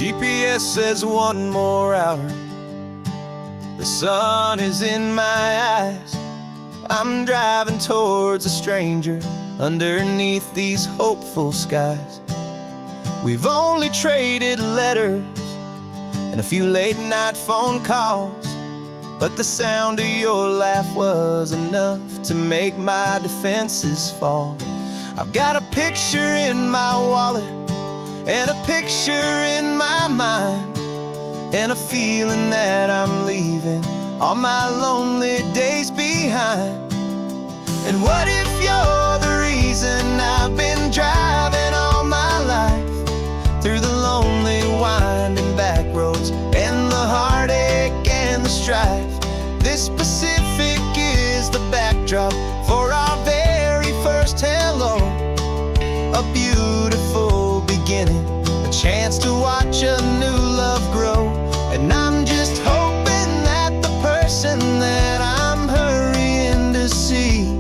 GPS says one more hour. The sun is in my eyes. I'm driving towards a stranger underneath these hopeful skies. We've only traded letters and a few late night phone calls, but the sound of your laugh was enough to make my defenses fall. I've got a picture in my wallet and a picture in my mind, and a feeling that I'm leaving all my lonely days behind. And what if you're the reason I've been driving all my life, through the lonely winding back roads and the heartache and the strife? This Pacific is the backdrop for our very first hello. A beautiful beginning, a chance to watch a new love grow. And I'm just hoping that the person that I'm hurrying to see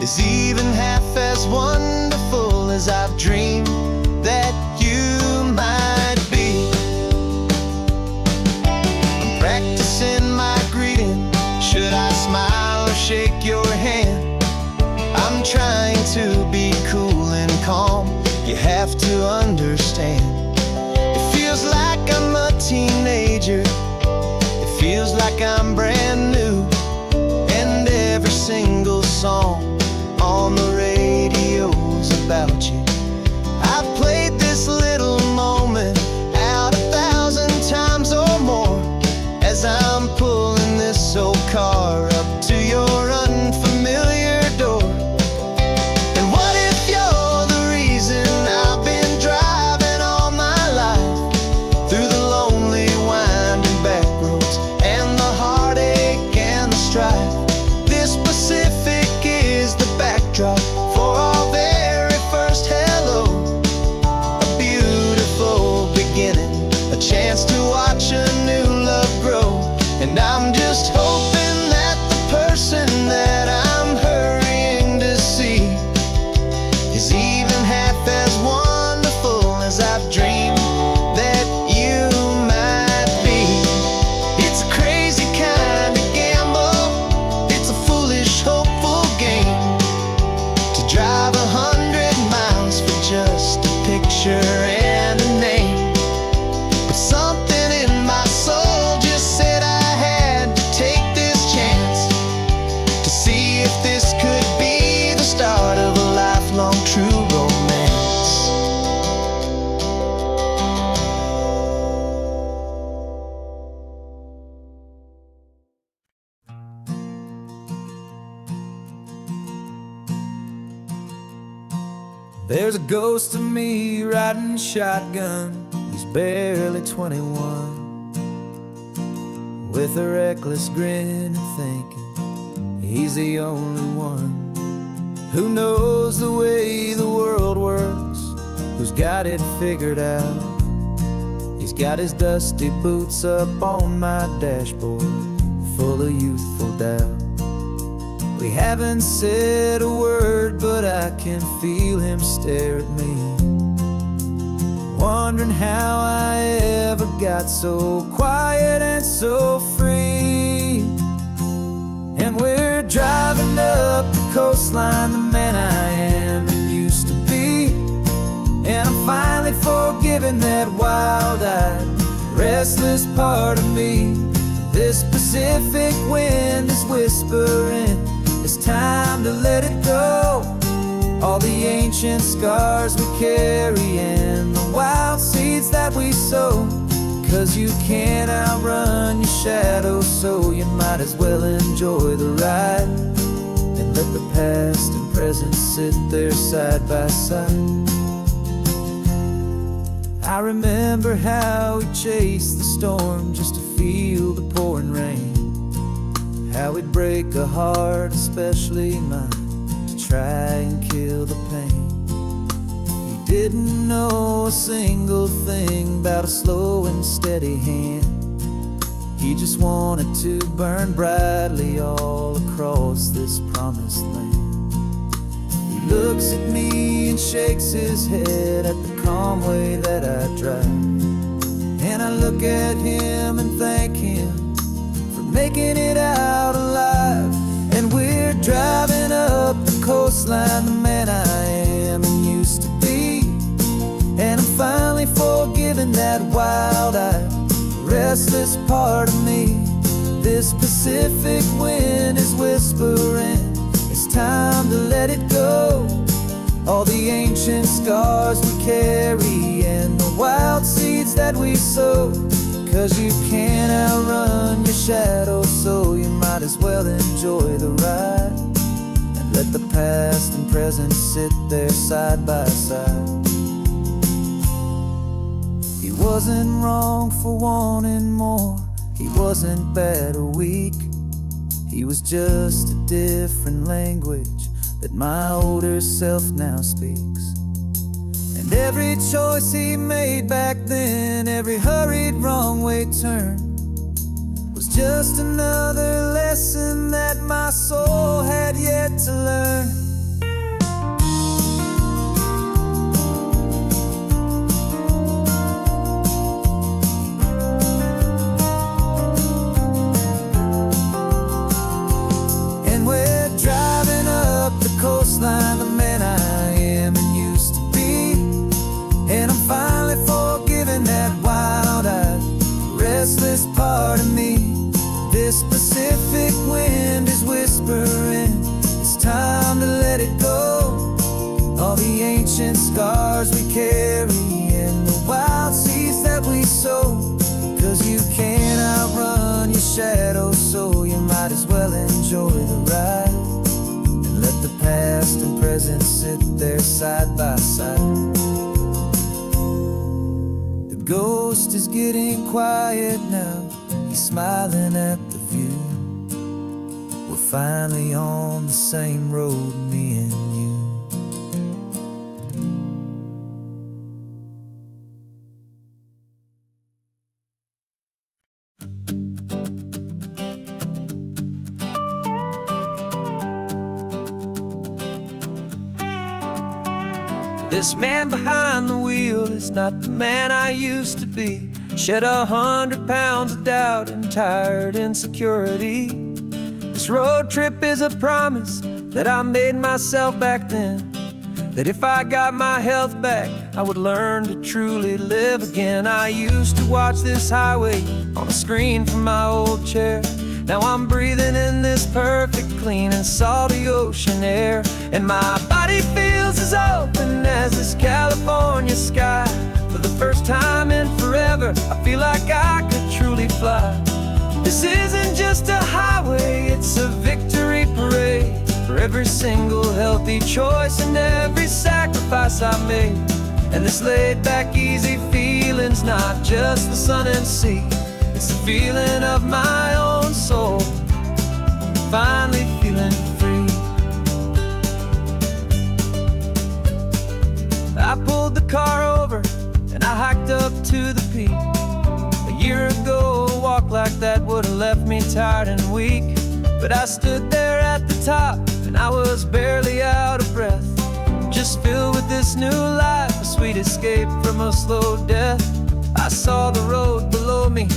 is even half as wonderful as I've dreamed that you might be. I'm practicing my greeting. Should I smile or shake your hand? I'm trying to be cool and calm. You have to understand. It feels like I'm a teenager. It feels like I'm brand new. And every single song on the radio's about you. I've played this little moment out 1,000 times or more, as I'm pulling this old car up to your unfamiliar door. And what if you're the reason I've been driving all my life, through the lonely winding back roads and the heartache and the strife? This Pacific is the backdrop for our very first hello. A beautiful beginning, a chance to watch a new love grow. And I'm just hoping that the person that I'm hurrying to see is even half as wonderful as I've dreamed that you might be. It's a crazy kind of gamble. It's a foolish, hopeful game to drive 100 miles for just a picture and a name. But something in my soul just said I had to take this chance to see if this could be the start of a lifelong true romance. There's a ghost of me riding shotgun. He's barely 21, with a reckless grin and thinking he's the only one who knows the way the world works, who's got it figured out. He's got his dusty boots up on my dashboard, full of youthful doubt. We haven't said a word, but I can feel him stare at me, wondering how I ever got so quiet and so free. And we're driving up the coastline, the man I am and used to be. And I'm finally forgiving that wild-eyed, restless part of me. This Pacific wind is whispering, it's time to let it go. All the ancient scars we carry and the wild seeds that we sow. 'Cause you can't outrun your shadow, so you might as well enjoy the ride and let the past and present sit there side by side. I remember how we chased the storm just to feel the pouring rain, how we'd break a heart, especially mine, to try and kill the pain. He didn't know a single thing about a slow and steady hand. He just wanted to burn brightly all across this promised land. He looks at me and shakes his head at the calm way that I drive. look at him and thank him for making it out alive. And we're driving up the coastline, the man I am and used to be. And I'm finally forgiving that wild-eyed, restless part of me. This Pacific wind is whispering, it's time to let it go. All the ancient scars we carry and the wild seeds that we sow. 'Cause you can't outrun your shadow, so you might as well enjoy the ride. And let the past and present sit there side by side. He wasn't wrong for wanting more, he wasn't bad or weak. He was just a different language that my older self now speaks. And every choice he made back then, every hurried wrong way turn, was just another lesson that my soul had yet to learn. Coastline, the man I am and used to be. And I'm finally forgiving that wild-eyed, restless part of me. This Pacific wind is whispering, it's time to let it go. All the ancient scars we carry and the wild seeds that we sow. 'Cause you can't outrun your shadow, so you might as well enjoy the ride. Let the past and present sit there side by side. The ghost is getting quiet now, he's smiling at the view. We're finally on the same road, me and you. This man behind the wheel is not the man I used to be. Shed 100 pounds of doubt and tired insecurity. This road trip is a promise that I made myself back then, that if I got my health back, I would learn to truly live again. I used to watch this highway on a screen from my old chair. Now I'm breathing in this perfect, clean and salty ocean air. And my body feels as open as this California sky. For the first time in forever, I feel like I could truly fly. This isn't just a highway, it's a victory parade. For every single healthy choice and every sacrifice I made. And this laid back, easy feeling's not just the sun and sea. It's the feeling of my own soul, finally feeling free. I pulled the car over and I hiked up to the peak. A year ago, a walk like that would have left me tired and weak. But I stood there at the top and I was barely out of breath, just filled with this new life, a sweet escape from a slow death. I saw the road below me,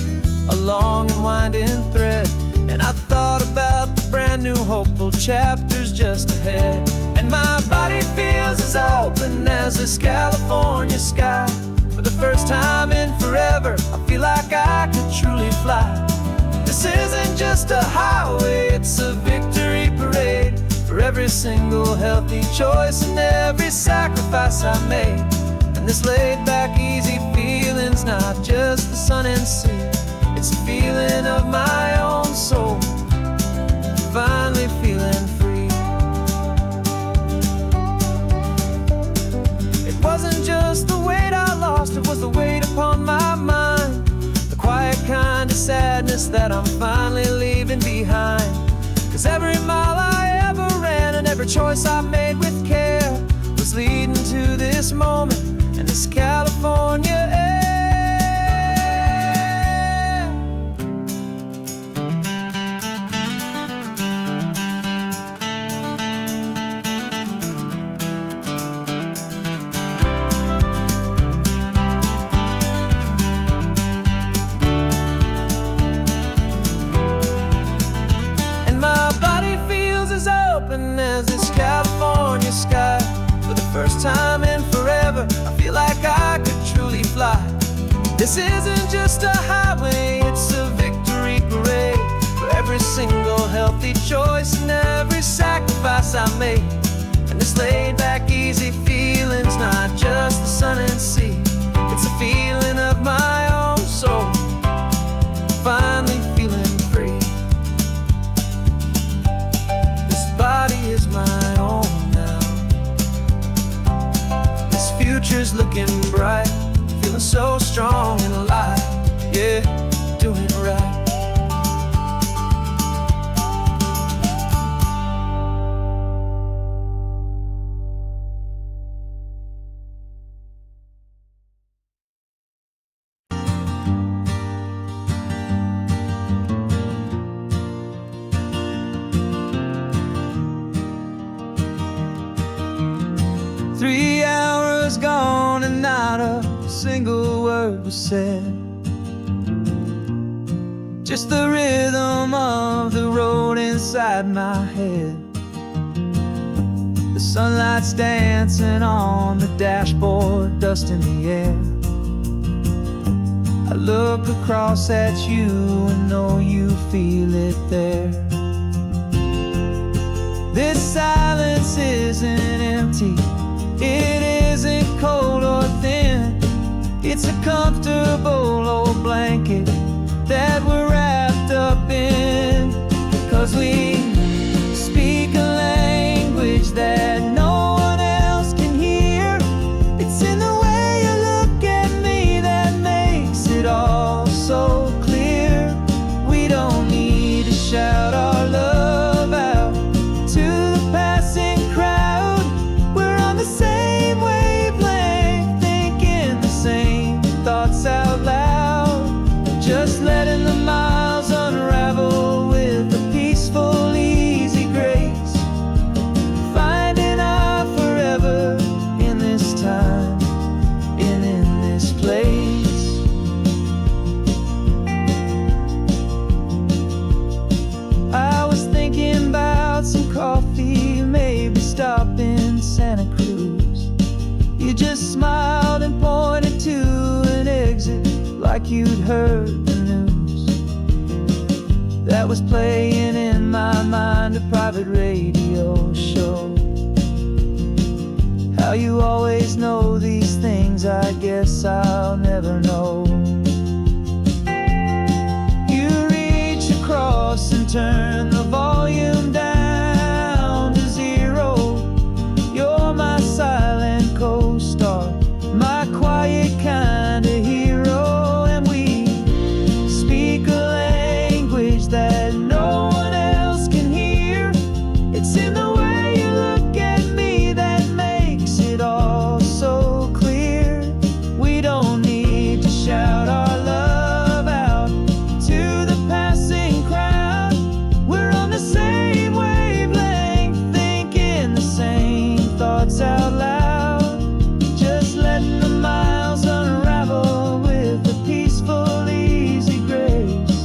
a long and winding thread, and I thought about the brand new hopeful chapters just ahead. And my body feels as open as this California sky. For the first time in forever, I feel like I could truly fly. This isn't just a highway, it's a victory parade. For every single healthy choice and every sacrifice I made. And this laid back, easy feeling's not just the sun and sea. It's a feeling of my own soul, finally feeling free. It wasn't just the weight I lost, it was the weight upon my mind. The quiet kind of sadness that I'm finally leaving behind. 'Cause every mile I ever ran and every choice I made with care was leading to this moment and this California air. This isn't just a highway, it's a victory parade for every single healthy choice and every sacrifice I made. And this laid back, easy feeling's not just the sun and sea, it's a feeling of my own soul, finally feeling free. This body is my own now. This future's looking bright, feeling so strong and alive, yeah, doing it right. 3 hours gone and not a single word was said. Just the rhythm of the road inside my head. The sunlight's dancing on the dashboard, dust in the air. I look across at you and know you feel it there. This silence isn't empty, it isn't cold or thin. It's a comfortable old blanket that we're wrapped up in. 'Cause we speak a language that no one else can hear. It's in the way you look at me that makes it all so clear. We don't need to shout our love out to the passing crowd. We're on the same wavelength, thinking the same thoughts out loud. Just letting the miles unravel with a peaceful, easy grace. Finding our forever in this time and in this place. I was thinking about some coffee, maybe stop in Santa Cruz. You just smiled and pointed to an exit like you'd heard the news. That was playing in my mind, a private radio show. How you always know these things, I guess I'll never know. You reach across and turn the volume down to 0. You're my silent co-star, my quiet kind of hero. And we speak a language that no one else can hear. It's in the way you look at me that makes it all so clear. We don't need to shout our love out to the passing crowd. We're on the same wavelength, thinking the same thoughts out loud. Just letting the miles unravel with a peaceful, easy grace.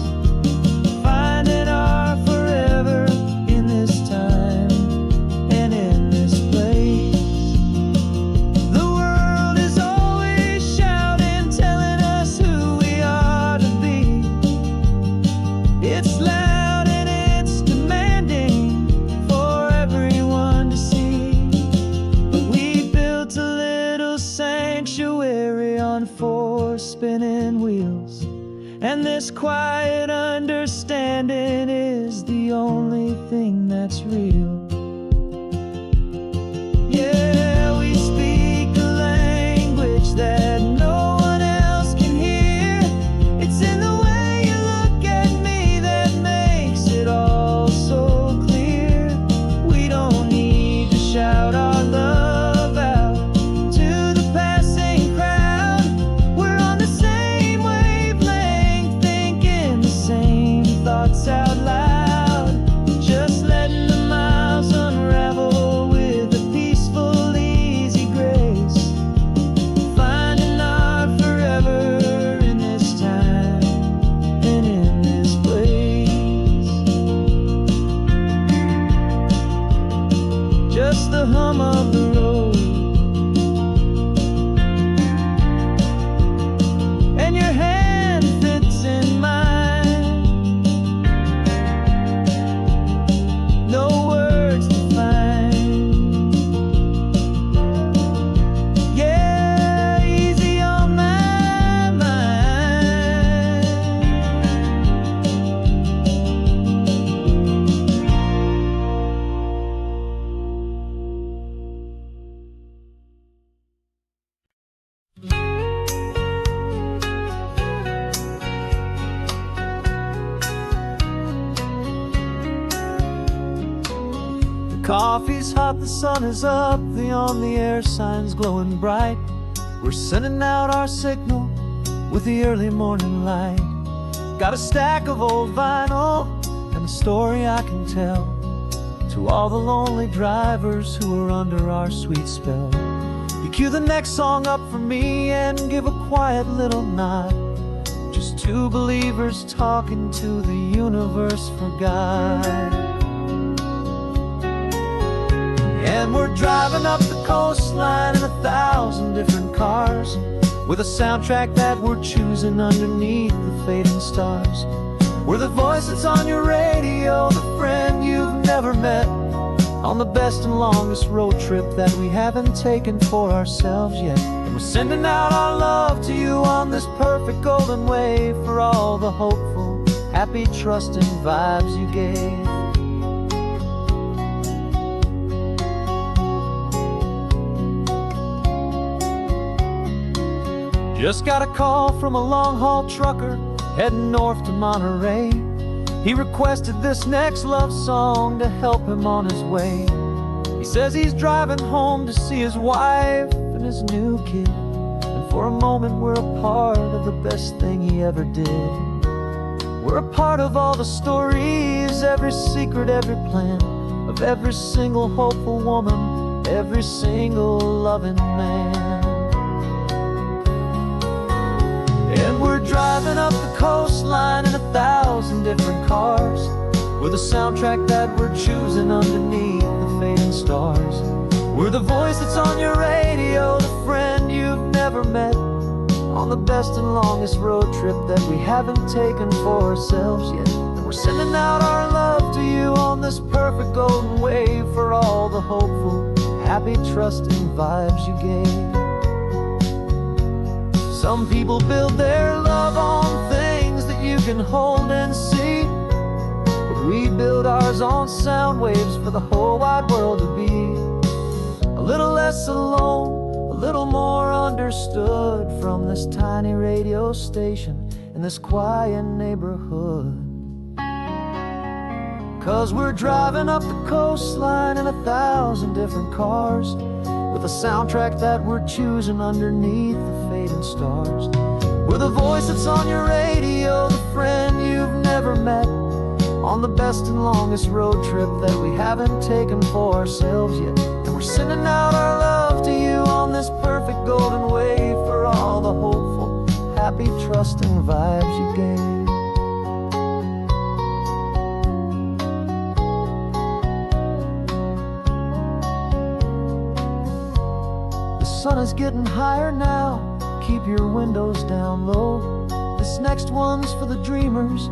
Finding our forever in this time and in this place. The world is always shouting, telling us who we are to be. It's loud and it's demanding for everyone to see. But we built a little sanctuary on 4 spinning wheels, and this quiet understanding is the only thing that's real. Yeah, we speak a language that no one else can hear. It's in the way you look at me that makes it all so clear. We don't need to shout our love out to the passing crowd. We're on the same wavelength, thinking the same thoughts out loud. Just letting the miles Coffee's hot, the sun is up, the on-the-air sign's glowing bright. We're sending out our signal with the early morning light. Got a stack of old vinyl and a story I can tell to all the lonely drivers who are under our sweet spell. You cue the next song up for me and give a quiet little nod. Just two believers talking to the universe for God. And we're driving up the coastline in 1,000 different cars, with a soundtrack that we're choosing underneath the fading stars. We're the voice that's on your radio, the friend you've never met, on the best and longest road trip that we haven't taken for ourselves yet. And we're sending out our love to you on this perfect golden wave, for all the hopeful, happy, trusting vibes you gave. Just got a call from a long-haul trucker heading north to Monterey. He requested this next love song to help him on his way. He says he's driving home to see his wife and his new kid, and for a moment we're a part of the best thing he ever did. We're a part of all the stories, every secret, every plan, of every single hopeful woman, every single loving man. And we're driving up the coastline in 1,000 different cars, with a soundtrack that we're choosing underneath the fading stars. We're the voice that's on your radio, the friend you've never met, on the best and longest road trip that we haven't taken for ourselves yet. And we're sending out our love to you on this perfect golden wave, for all the hopeful, happy, trusting vibes you gave. Some people build their love on things that you can hold and see, but we build ours on sound waves for the whole wide world to be a little less alone, a little more understood, from this tiny radio station in this quiet neighborhood. 'Cause we're driving up the coastline in 1,000 different cars, with a soundtrack that we're choosing underneath the fading stars. We're the voice that's on your radio, the friend you've never met, on the best and longest road trip that we haven't taken for ourselves yet. And we're sending out our love to you on this perfect golden wave, for all the hopeful, happy, trusting vibes you gave. The sun is getting higher now, keep your windows down low. This next one's for the dreamers,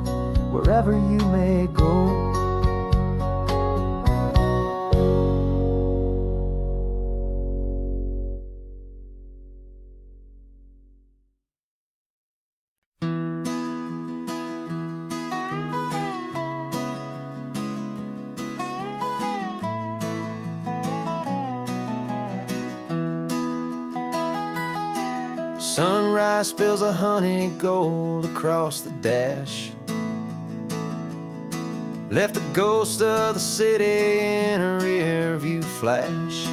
wherever you may go. Sunrise spills a honey gold across the dash, left the ghost of the city in a rear view flash.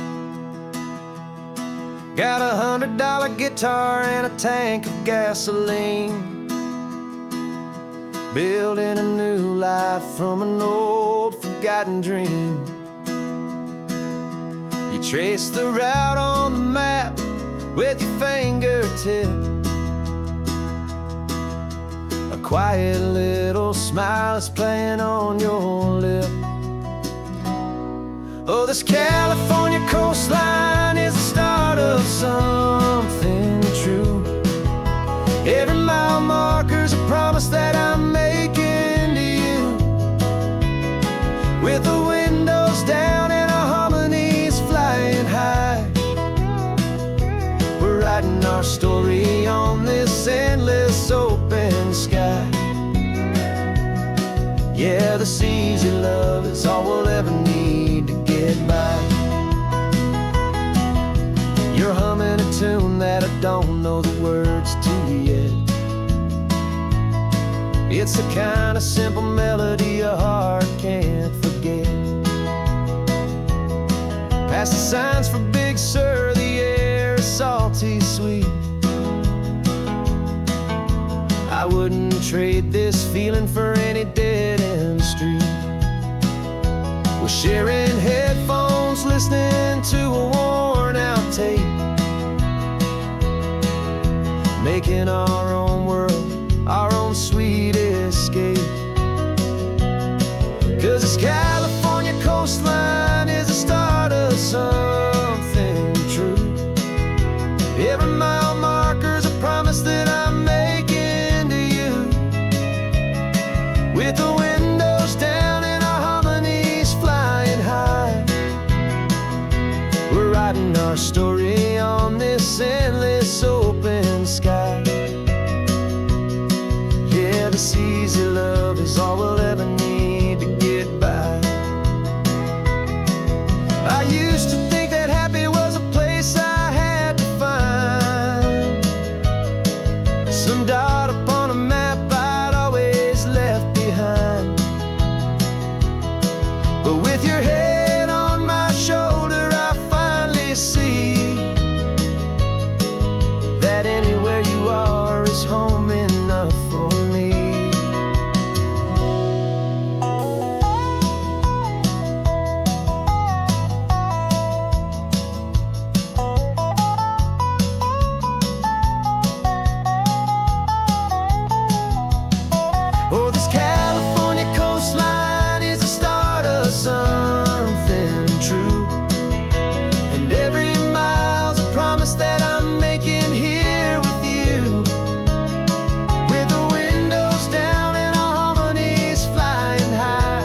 Got a $100 guitar and a tank of gasoline, building a new life from an old forgotten dream. You trace the route on the map with your fingertip, a quiet little smile is playing on your lip. Oh, this California coastline is the start of something true. Every mile marker's a promise that I'm making to you, with the windows down and our harmonies flying high. Writing our story on this endless open sky. Yeah, this easy love is all we'll ever need to get by. You're humming a tune that I don't know the words to yet. It's the kind of simple melody your heart can't forget. signs for Big Sur, the air is salty sweet. I wouldn't trade this feeling for any dead-end street. We're sharing headphones, listening to a worn-out tape, making our own world, our own sweet escape. 'Cause this California coastline is the start of something true. Every mile marker's a promise that I'm making to you. With the windows down and our harmonies flying high, we're writing our story on this endless open sky. Yeah, this easy love is all we'll ever need to get by. I used to think that happy was a place I had to find, some dot upon a map I'd always left behind. But with your head on my shoulder, I finally see that anywhere you are is home enough for me. Oh, this California coastline is the start of something true. And every mile's a promise that I'm making here with you. With the windows down and our harmonies flying high,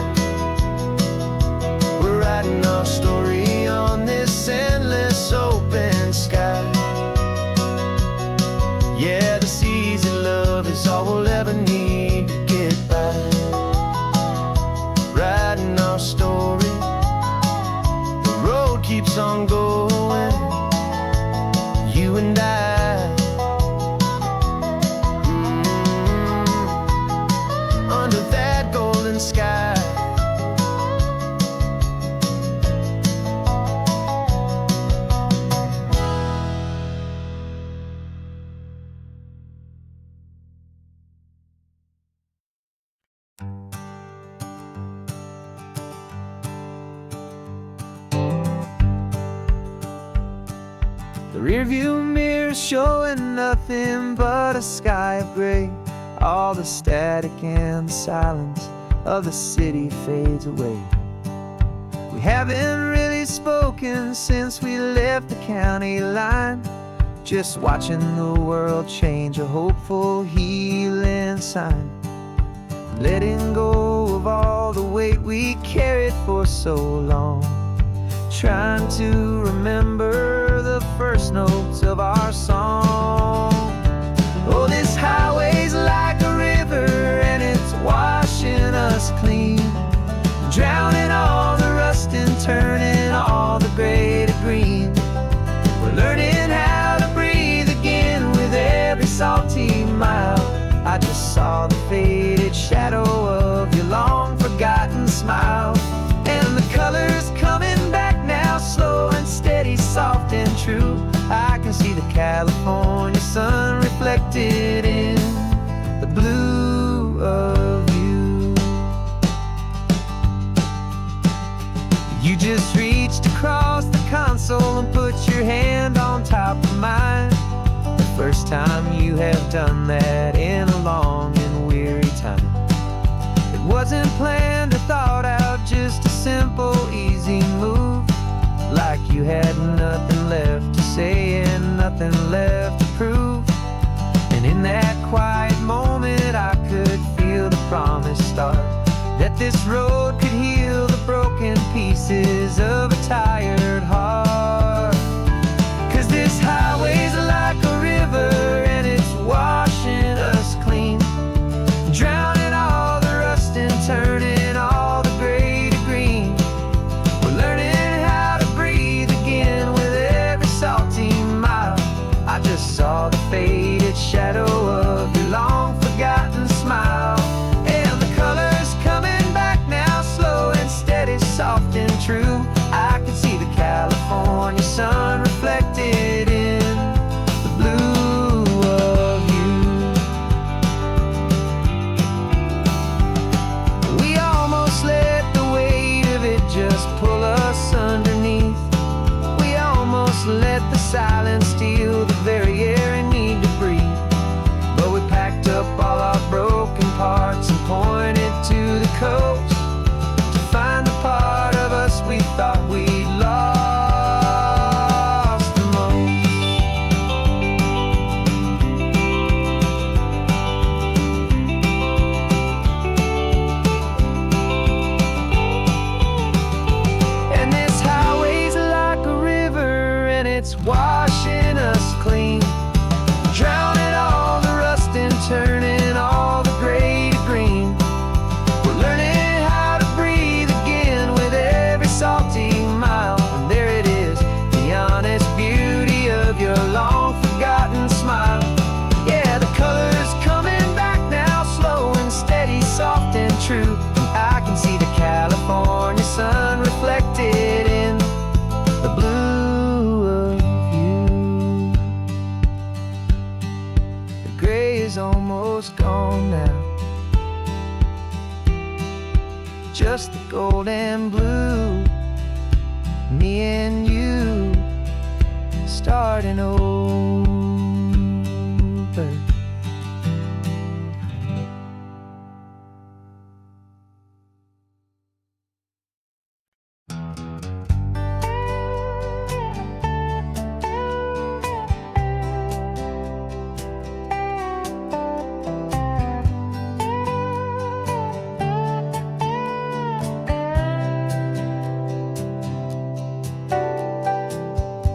we're writing our story on this endless open sky. Yeah, this easy love is all we'll ever need to get by. Writing our story, the road keeps on going, you and I. Under that golden sky. The rearview mirror showing nothing but a sky of gray. All the static and the silence of the city fades away. We haven't really spoken since we left the county line, just watching the world change, a hopeful healing sign. Letting go of all the weight we carried for so long, trying to remember the first notes of our song. Oh, this highway's like a river and it's washing us clean, drowning all the rust and turning all the gray to green. We're learning how to breathe again with every salty mile. I just saw the faded shadow of your long forgotten smile, and the colors coming back now, slow and steady, soft and true. I can see the California sun reflected in the blue of you. You just reached across the console and put your hand on top of mine. The first time you have done that in a long and weary time. It wasn't planned or thought out, just a simple, easy move. Like you had nothing left to say and nothing left to prove. And in that quiet moment I could feel the promise start, that this road could heal the broken pieces of a tired heart. 'Cause this highway's like a river and it's washing us clean, drowning all the rust and turning all the gray to green. We're learning how to breathe again with every salty mile. I just saw the faded shadow of your long forgotten smile, and the colors coming back now, slow and steady, soft and true. I can see the California let the silence steal the very air I need to breathe. But we packed up all our broken parts and pointed to the coast to find the part of us we thought we'd lost the most. And this highway's like a river, and it's washing us clean, drowning all the rust and turning all the gray to green. We're learning how to breathe again with every salty mile. And there it is, the honest beauty of your long forgotten smile. Yeah, the color's coming back now, slow and steady, soft and true. And I can see the California sun reflected in the blue of you. The gray is almost gone now, just the gold and blue. Me and you starting over.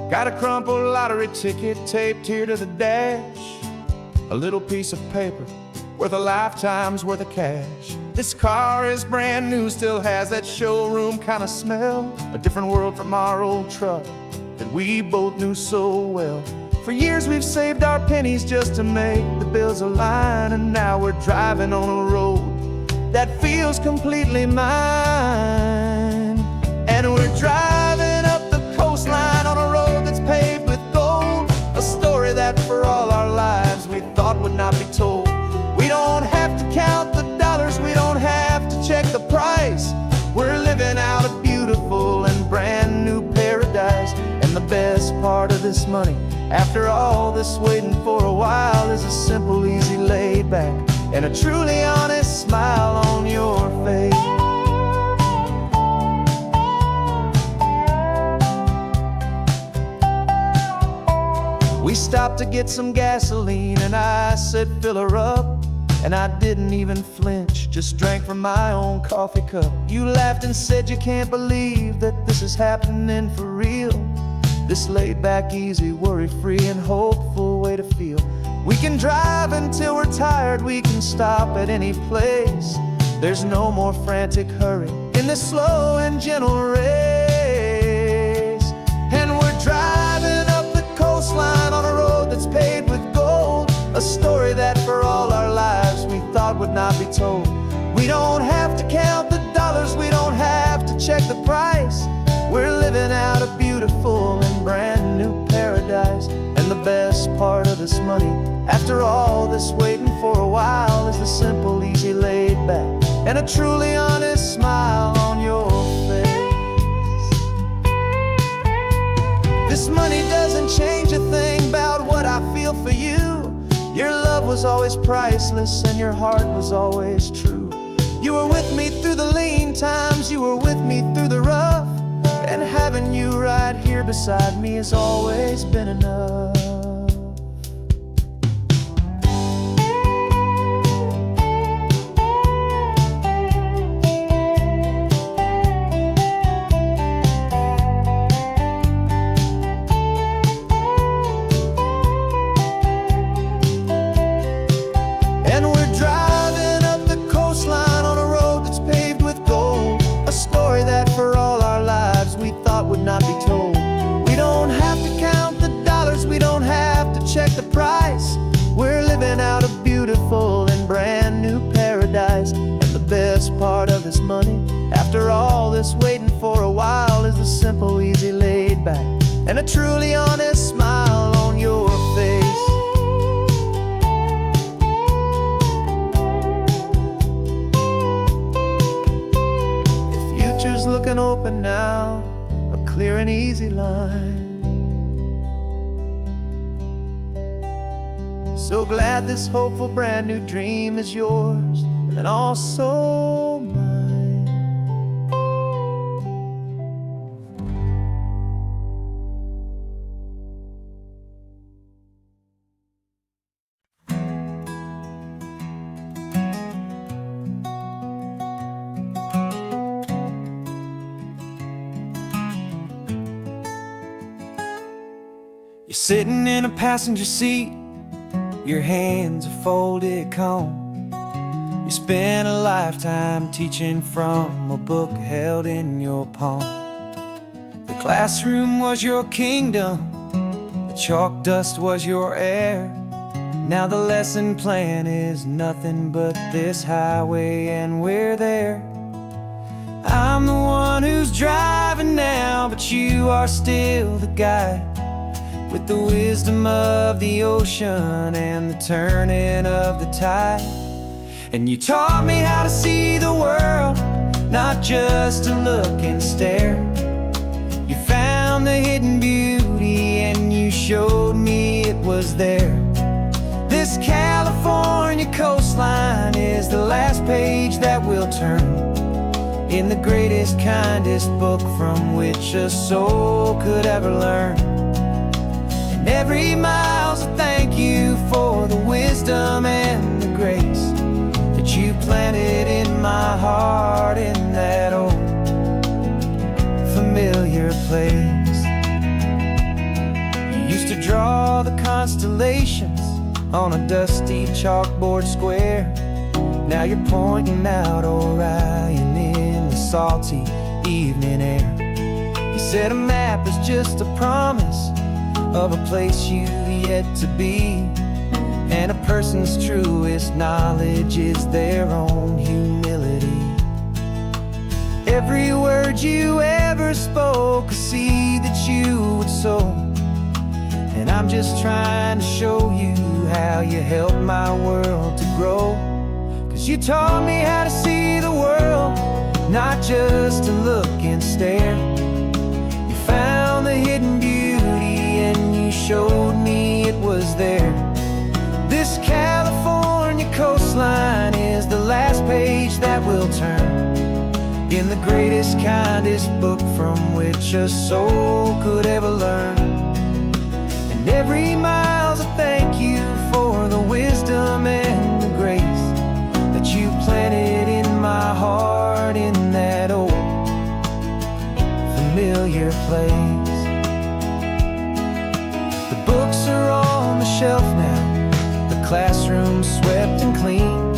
Got a crumpled lottery ticket taped here to the dash, a little piece of paper worth a lifetime's worth of cash. This car is brand new, still has that showroom kind of smell, a different world from our old truck that we both knew so well. For years we've saved our pennies just to make the bills align, and now we're driving on a road that feels completely mine. And we're driving up the coastline on a road that's paved with gold, a story that for all our lives we thought would not be told. We don't have to count the dollars, we don't have to check the price. We're living out a beautiful and brand new paradise. And the best part of this money, after all this waiting for a while, is a simple, easy, laid back, and a truly honest smile on your face. We stopped to get some gasoline, and I said, fill her up. And I didn't even flinch, just drank from my own coffee cup. You laughed and said you can't believe that this is happening for real. This laid back, easy, worry-free and hopeful way to feel. We can drive until we're tired, we can stop at any place. There's no more frantic hurry in this slow and gentle race. And we're driving up the coastline on a road that's paved with gold, a story that for all our lives we thought would not be told. We don't have to count the dollars, we don't have to check the price. We're living out a beautiful and brand new paradise. And the best part of this money, after all this waiting for a while, is the simple, easy, laid back, and a truly honest smile on your face. This money doesn't change a thing about what I feel for you. Your love was always priceless and your heart was always true. You were with me through the lean times, you were with me through the rough, and having you right here beside me has always been enough. And we're driving up the coastline on a road that's paved with gold, a story that for all our lives we thought would not be told. We don't have to count the dollars, we don't have to check the price. We're living out a beautiful and brand new paradise. And the best part of this money, after all this waiting for a while, is the simple, easy, laid back, and a truly honest smile on your face. The future's looking open now, a clear and easy line. So glad this hopeful brand new dream is yours and also mine. You're sitting in a passenger seat, your hands are folded calm. You spent a lifetime teaching from a book held in your palm. The classroom was your kingdom, the chalk dust was your air. Now the lesson plan is nothing but this highway and we're there. I'm the one who's driving now, but you are still the guide, with the wisdom of the ocean and the turning of the tide. And you taught me how to see the world, not just to look and stare. You found the hidden beauty and you showed me it was there. This California coastline is the last page that we'll turn in the greatest, kindest book from which a soul could ever learn. And every mile's a thank you for the wisdom and the grace that you planted in my heart in that old familiar place. You used to draw the constellations on a dusty chalkboard square. Now you're pointing out Orion in the salty evening air. You said a map is just a promise of a place you've yet to be, and a person's truest knowledge is their own humility. Every word you ever spoke, a seed that you would sow, and I'm just trying to show you how you helped my world to grow. 'Cause you taught me how to see the world, not just to look and stare. You found the hidden beauty and you showed me it was there. This California coastline is the last page that we'll turn in the greatest, kindest book from which a soul could ever learn. And every mile's a thank you for the wisdom and the grace that you planted in my heart in that old familiar place. The books are on the shelf now, the classroom swept and clean,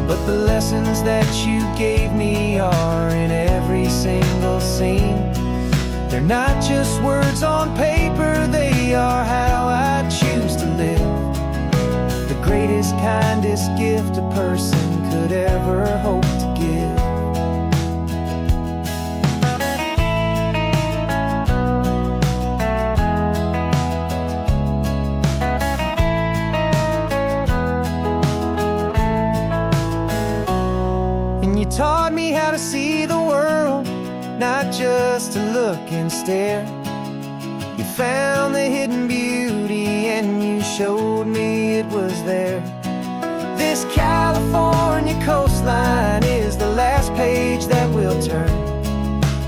but the lessons that you gave me are in every single scene. They're not just words on paper, they are how I choose to live. The greatest, kindest gift a person could ever hope to give. And you taught me how to see the world, not just to look and stare. You found the hidden beauty and you showed me it was there. This California coastline is the last page that we'll turn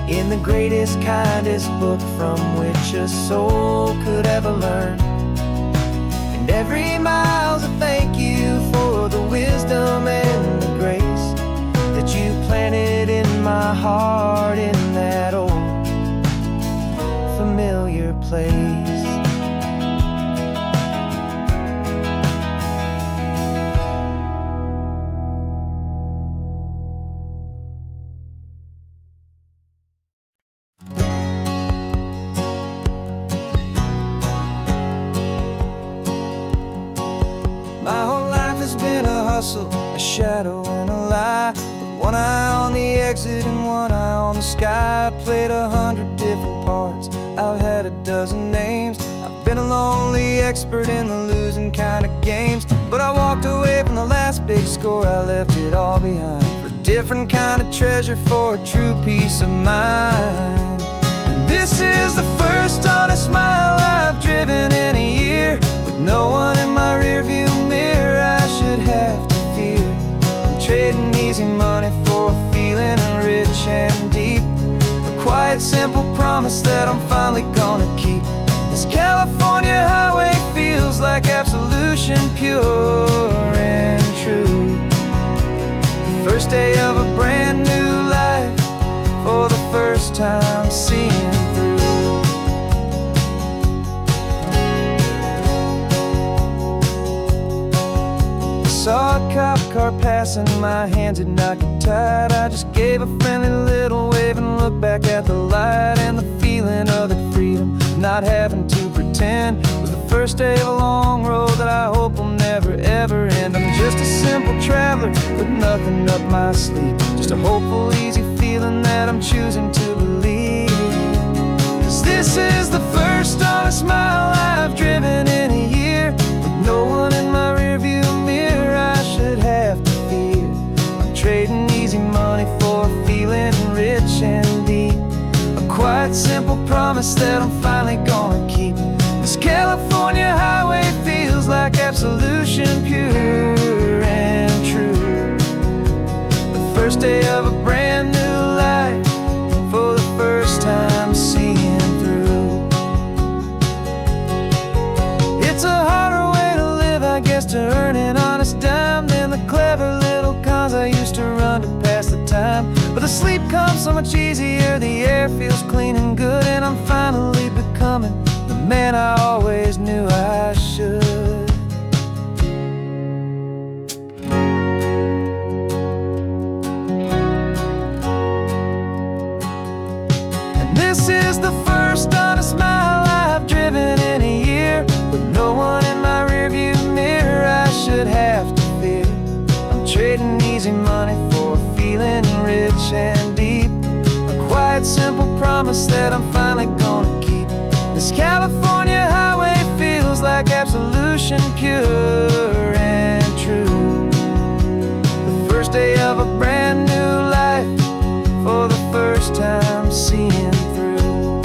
in the greatest, kindest book from which a soul could ever learn. And every mile's a thank you for the wisdom and the grace that you planted in my heart in that old familiar place. My whole life has been a hustle, a shadow and a lie. With one eye on the exit and one eye on the sky. I played 100 different parts, I've had a dozen names. I've been a lonely expert in the losing kind of games. But I walked away from the last big score, I left it all behind for a different kind of treasure, for a true peace of mind. And this is the first honest mile I've driven in a year, with no one in my rear view promise that I'm finally gonna keep. This California highway feels like absolution, pure and true. First day of a brand new life, for the first time seeing through. Saw a cop car passing, my hands did not get tied. I just gave a friendly little wave and looked back at the light. And the feeling of the freedom, not having to pretend, was the first day of a long road that I hope will never ever end. I'm just a simple traveler with nothing up my sleeve, just a hopeful, easy feeling that I'm choosing to believe. 'Cause this is the first honest mile I've driven in a year, with no one in my rearview mirror I should have to fear. I'm trading easy money for a feeling rich and deep, a quiet, simple promise that I'm finally gonna keep. This California highway feels like absolution, pure and true. The first day of a brand new life, for the first time seeing through. It's a harder way to live, I guess, to earn an honest dime than the clever little cons I used to run to pass the time. But the sleep comes so much easier, the air feels clean and good, and I'm finally becoming the man I always knew I should. And this is the first honest mile I've driven in a year, with no one in my rearview mirror I should have to fear. I'm trading easy money for a feeling rich and deep, a quiet, simple promise that I'm finally gonna keep. This California highway feels like absolution, pure and true. The first day of a brand new life, for the first time seeing through.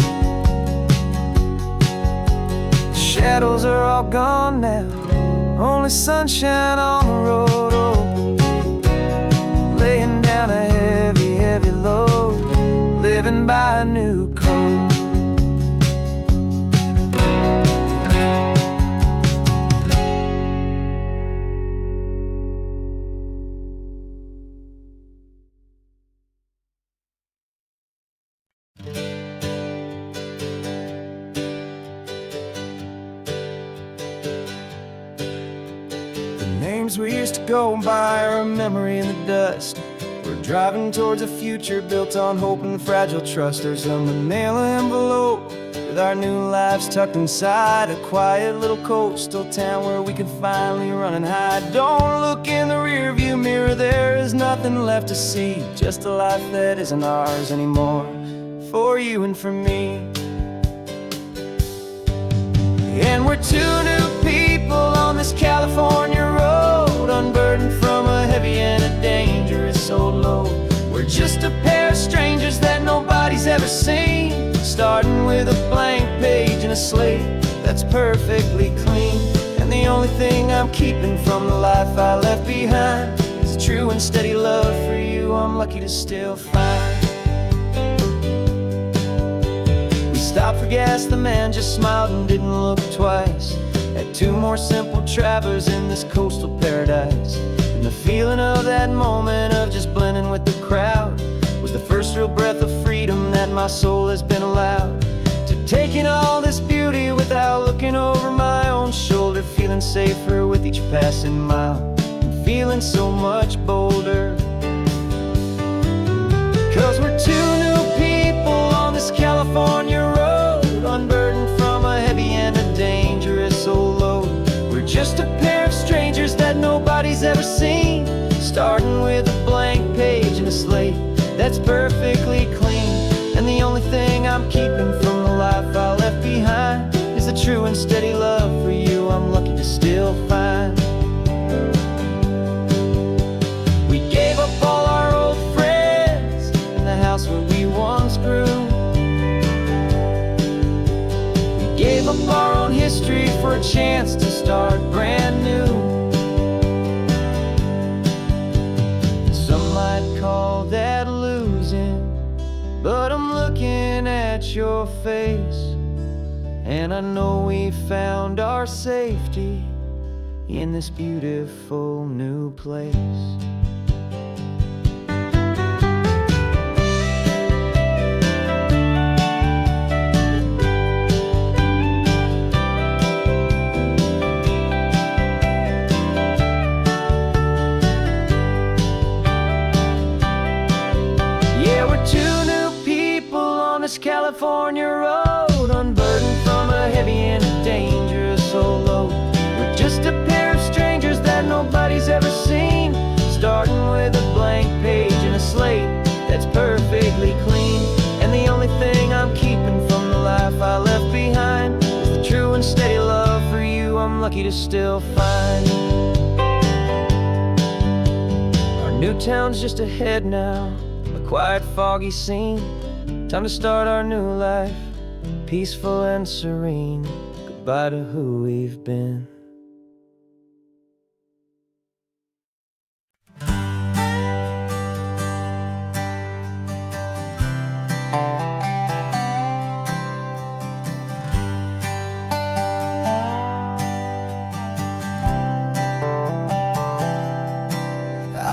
The shadows are all gone now, only sunshine on the road. Oh, laying down a heavy, heavy load, living by a new code. Names we used to go by are a memory in the dust. We're driving towards a future built on hope and fragile trust. There's a manila envelope with our new lives tucked inside, a quiet little coastal town where we can finally run and hide. Don't look in the rearview mirror, there is nothing left to see, just a life that isn't ours anymore, for you and for me. And we're two new people on this California road, unburdened from a heavy and a dangerous old load. We're just a pair of strangers that nobody's ever seen, starting with a blank page and a slate that's perfectly clean. And the only thing I'm keeping from the life I left behind is a true and steady love for you I'm lucky to still find. Stopped for gas, the man just smiled and didn't look twice. Had two more simple travelers in this coastal paradise. And the feeling of that moment of just blending with the crowd was the first real breath of freedom that my soul has been allowed to take in all this beauty without looking over my own shoulder, feeling safer with each passing mile and feeling so much bolder. 'Cause we're two new people on this California road, unburdened from a heavy and a dangerous old load. We're just a pair of strangers that nobody's ever seen, starting with a blank page and a slate that's perfectly clean. And the only thing I'm keeping from the life I left behind is a true and steady love for you I'm lucky to still find. We gave up all our old friends in the house where we once grew. We gave up our own history for a chance to start brand new. Some might call that losing, but I'm looking at your face. And I know we found our safety in this beautiful new place. Yeah, we're two new people on this California road, unburdened from a heavy and a dangerous old load. We're just a pair of strangers that nobody's ever seen, starting with a blank page and a slate that's perfectly clean. And the only thing I'm keeping from the life I left behind is the true and steady love for you I'm lucky to still find. Our new town's just ahead now, a quiet, foggy scene. Time to start our new life, peaceful and serene. Goodbye to who we've been.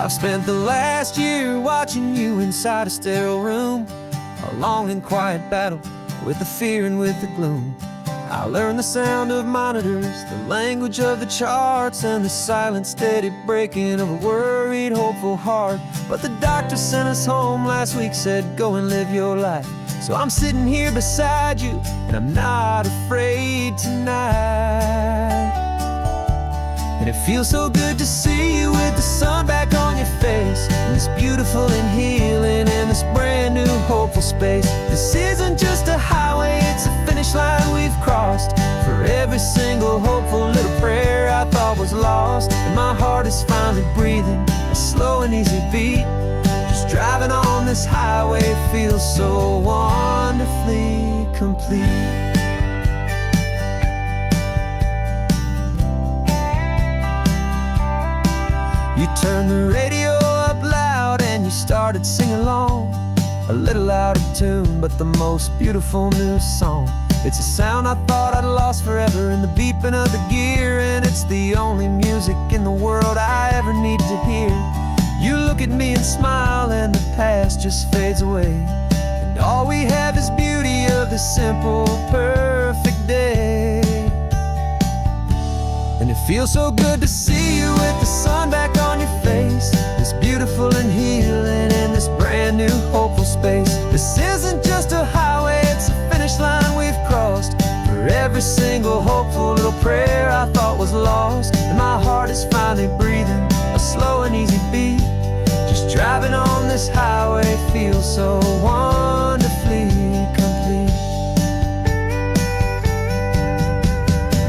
I've spent the last year watching you inside a sterile room, a long and quiet battle with the fear and with the gloom. I learned the sound of monitors, the language of the charts, and the silent, steady breaking of a worried, hopeful heart. But the doctor sent us home last week, said go and live your life. So I'm sitting here beside you, and I'm not afraid tonight. And it feels so good to see you with the sun back on your face, and this beautiful and healing in this brand new hopeful space. This isn't just a highway, it's a finish line we've crossed. For every single hopeful little prayer I thought was lost, and my heart is finally breathing a slow and easy beat. Just driving on this highway feels so wonderfully complete. You turned the radio up loud and you started singing along, a little out of tune, but the most beautiful new song. It's a sound I thought I'd lost forever in the beeping of the gear, and it's the only music in the world I ever need to hear. You look at me and smile, and the past just fades away, and all we have is beauty of this simple, perfect day. And it feels so good to see you with the sun back on your face, this beautiful and healing in this brand new hopeful space. This isn't just a highway, it's a finish line we've crossed. For every single hopeful little prayer I thought was lost, and my heart is finally breathing a slow and easy beat. Just driving on this highway feels so wonderfully complete.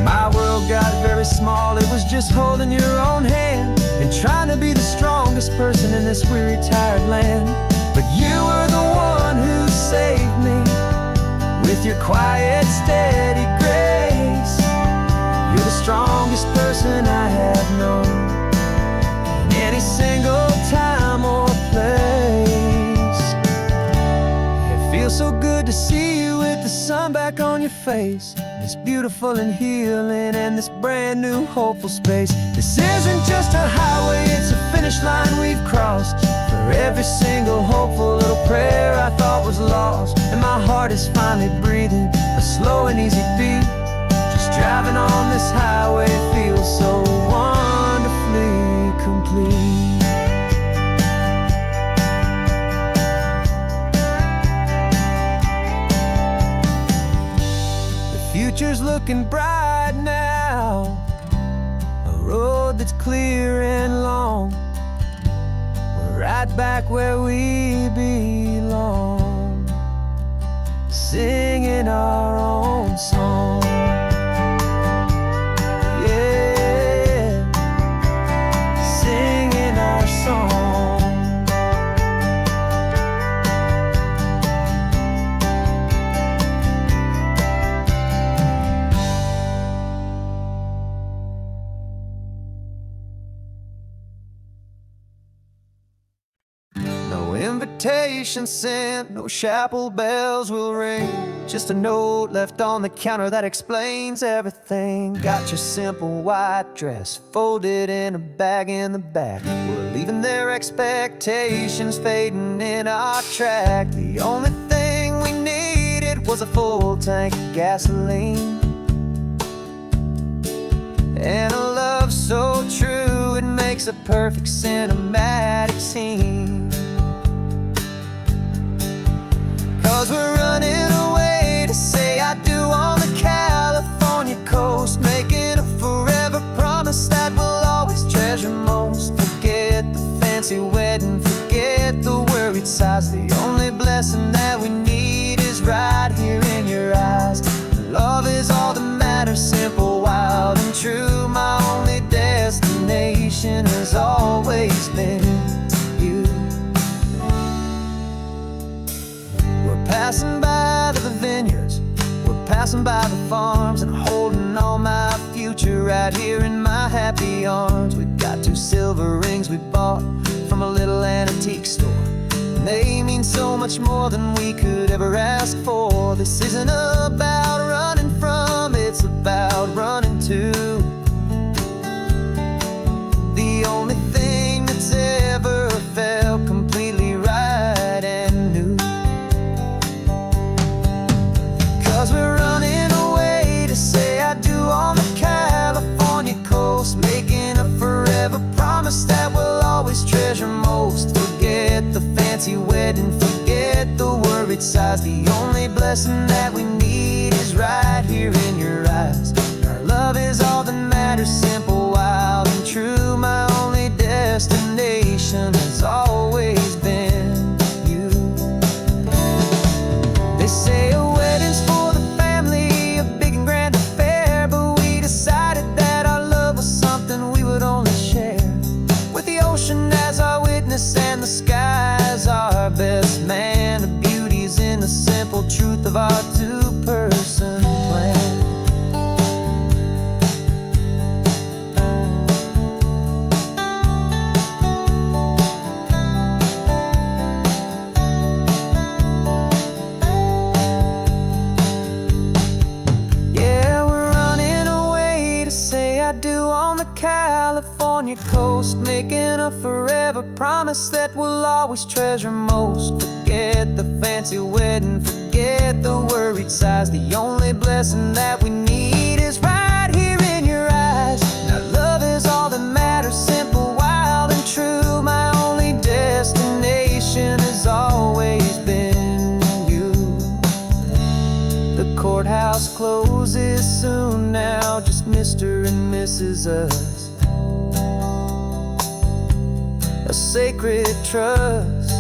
My world got very small, it was just holding your own hand and trying to be the strongest person in this weary, tired land. But you were the one who saved me with your quiet, steady grace. You're the strongest person I have known in any single time or place. It feels so good to see you with the sun back on your face, this beautiful and healing and this brand new hopeful space. This isn't just a highway, it's a finish line we've crossed. For every single hopeful little prayer I thought was lost, and my heart is finally breathing a slow and easy beat. Just driving on this highway feels so wonderfully complete. Future's looking bright now, a road that's clear and long. We're right back where we belong, singing our own song. Yeah, singing our song. invitation sent, no chapel bells will ring. Just a note left on the counter that explains everything. Got your simple white dress folded in a bag in the back. We're leaving their expectations fading in our track. The only thing we needed was a full tank of gasoline, and a love so true it makes a perfect cinematic scene. 'Cause we're running away to say I do on the California coast, making a forever promise that we'll always treasure most. Forget the fancy wedding, forget the worried sighs. The only blessing that we need is right here in your eyes. Love is all that matters, simple, wild, and true. My only destination has always been you. We're passing by the vineyards, we're passing by the farms, and holding on my future right here in my happy arms. We've got 2 silver rings we bought from a little antique store, and they mean so much more than we could ever ask for. This isn't about running from, it's about running to the only thing that's ever felt completely right and new. 'Cause we're running away to say I do on the California coast, making a forever promise that we'll always treasure most. Forget the fancy wedding, forget the worried sighs. The only blessing that we need is right here in your eyes. Our love is all that matters, simple, wild, and true. My only destination has always been you. They say a wedding's for the family, a big and grand affair, but we decided that our love was something we would only share with the ocean as our witness and the sky as our best man. The beauty's in the simple truth of our 2-person plan. Yeah, we're running away to say I do on the California coast, making a forever promise that we'll always treasure most. Forget the fancy wedding, forget the worried sighs. The only blessing that we need is right here in your eyes. Now love is all that matters, simple, wild, and true. My only destination has always been you. The courthouse closes soon now, just Mr. and Mrs. Us. A sacred trust,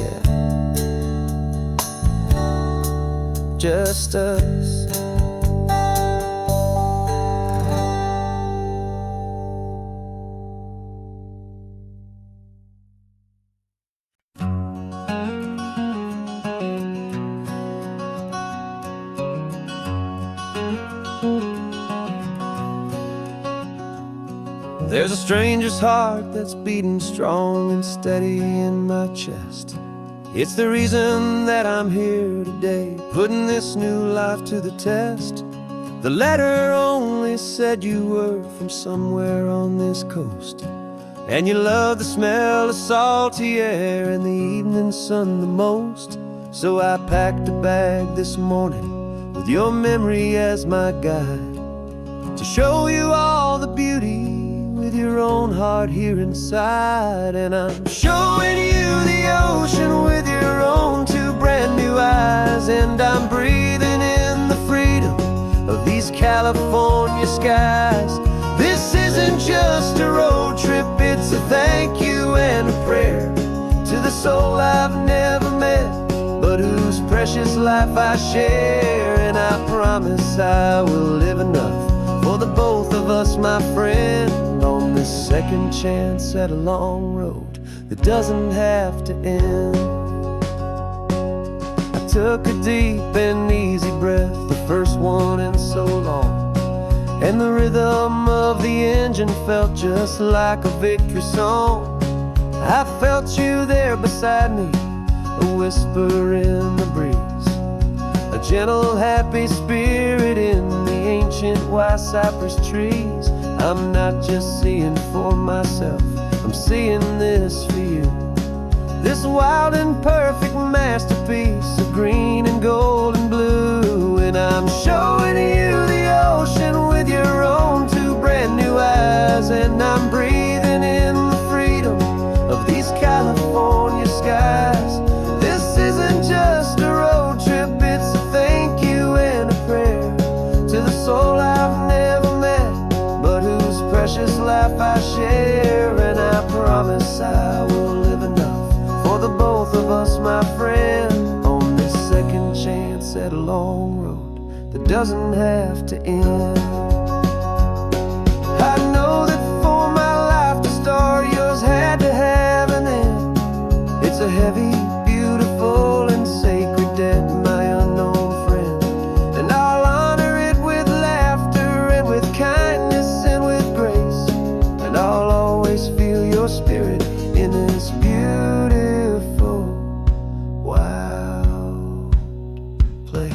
yeah, just us. There's a stranger's heart that's beating strong and steady in my chest. It's the reason that I'm here today, putting this new life to the test. The letter only said you were from somewhere on this coast, and you love the smell of salty air and the evening sun the most. So I packed a bag this morning with your memory as my guide, to show you all the beauty with your own heart here inside. And I'm showing you the ocean with your own 2 brand new eyes, and I'm breathing in the freedom of these California skies. This isn't just a road trip, it's a thank you and a prayer to the soul I've never met, but whose precious life I share. And I promise I will live enough for the both of us, my friend, on this second chance at a long road that doesn't have to end. I took a deep and easy breath, the first one in so long, and the rhythm of the engine felt just like a victory song. I felt you there beside me, a whisper in the breeze, a gentle, happy spirit in the ancient white cypress trees. I'm not just seeing for myself, I'm seeing this for you. This wild and perfect masterpiece of green and gold and blue. And I'm showing you the ocean with your own two brand new eyes. And I'm breathing in the freedom of these California skies. This isn't just a road trip, it's a thank you and a prayer to the soul I've never met, but whose precious life I share. And I promise I will live enough for the both of us, my friend, on this second chance at a long road that doesn't have to end. I know that for my life to start, yours had to have an end. It's a heavy, beautiful, and sacred debt, my unknown friend. And I'll honor it with laughter and with kindness and with grace. And I'll always feel your spirit in this beautiful, wild place.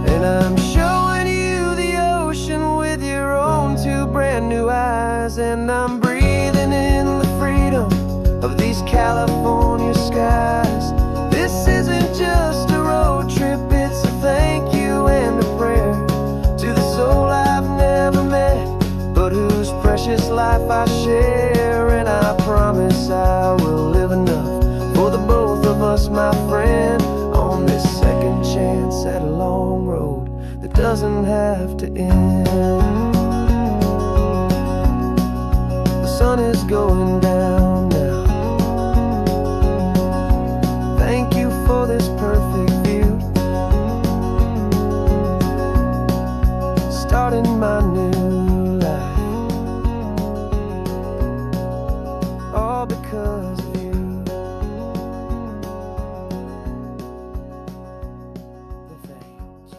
And I'm showing you the ocean with your own two brand new eyes. And I'm breathing in the freedom of these California skies. This isn't just a road trip, it's a thank you and a prayer to the soul I've never met, but whose precious life I share. And I promise I will live enough for the both of us, my friend, on this second chance at a long road that doesn't have to end. The sun is going down now. Thank you for this perfect view, starting my new life, all because of you. Thank you.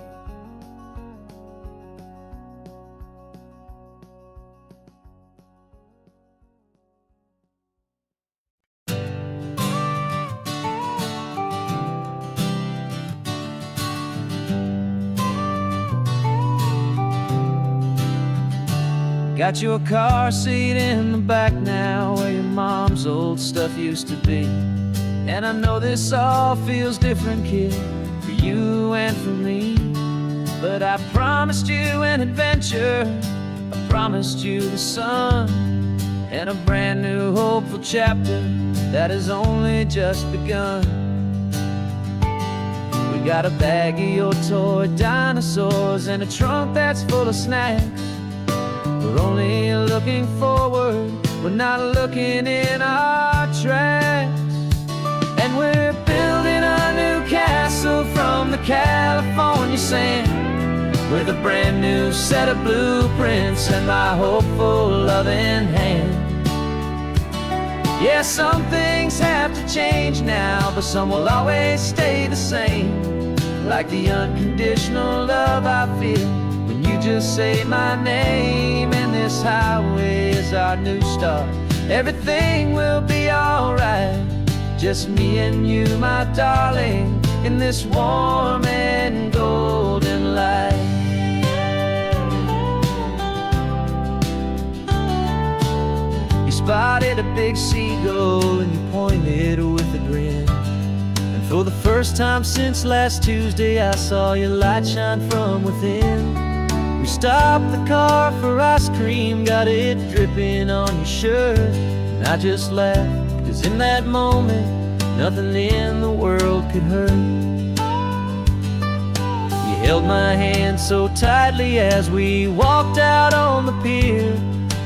Got your car seat in the back now, where your mom's old stuff used to be. And I know this all feels different, kid, for you and for me. But I promised you an adventure, I promised you the sun, and a brand new hopeful chapter that has only just begun. We got a bag of your toy dinosaurs and a trunk that's full of snacks. We're only looking forward, we're not looking in our tracks. And we're building a new castle from the California sand, with a brand new set of blueprints and my hopeful loving hand. Yeah, some things have to change now, but some will always stay the same, like the unconditional love I feel when you just say my name. And this highway is our new start, everything will be alright. Just me and you, my darling, in this warm and golden light. You spotted a big seagull and you pointed with a grin. And for the first time since last Tuesday, I saw your light shine from within. We stopped the car for ice cream, got it dripping on your shirt. And I just laughed, 'cause in that moment, nothing in the world could hurt. You held my hand so tightly as we walked out on the pier,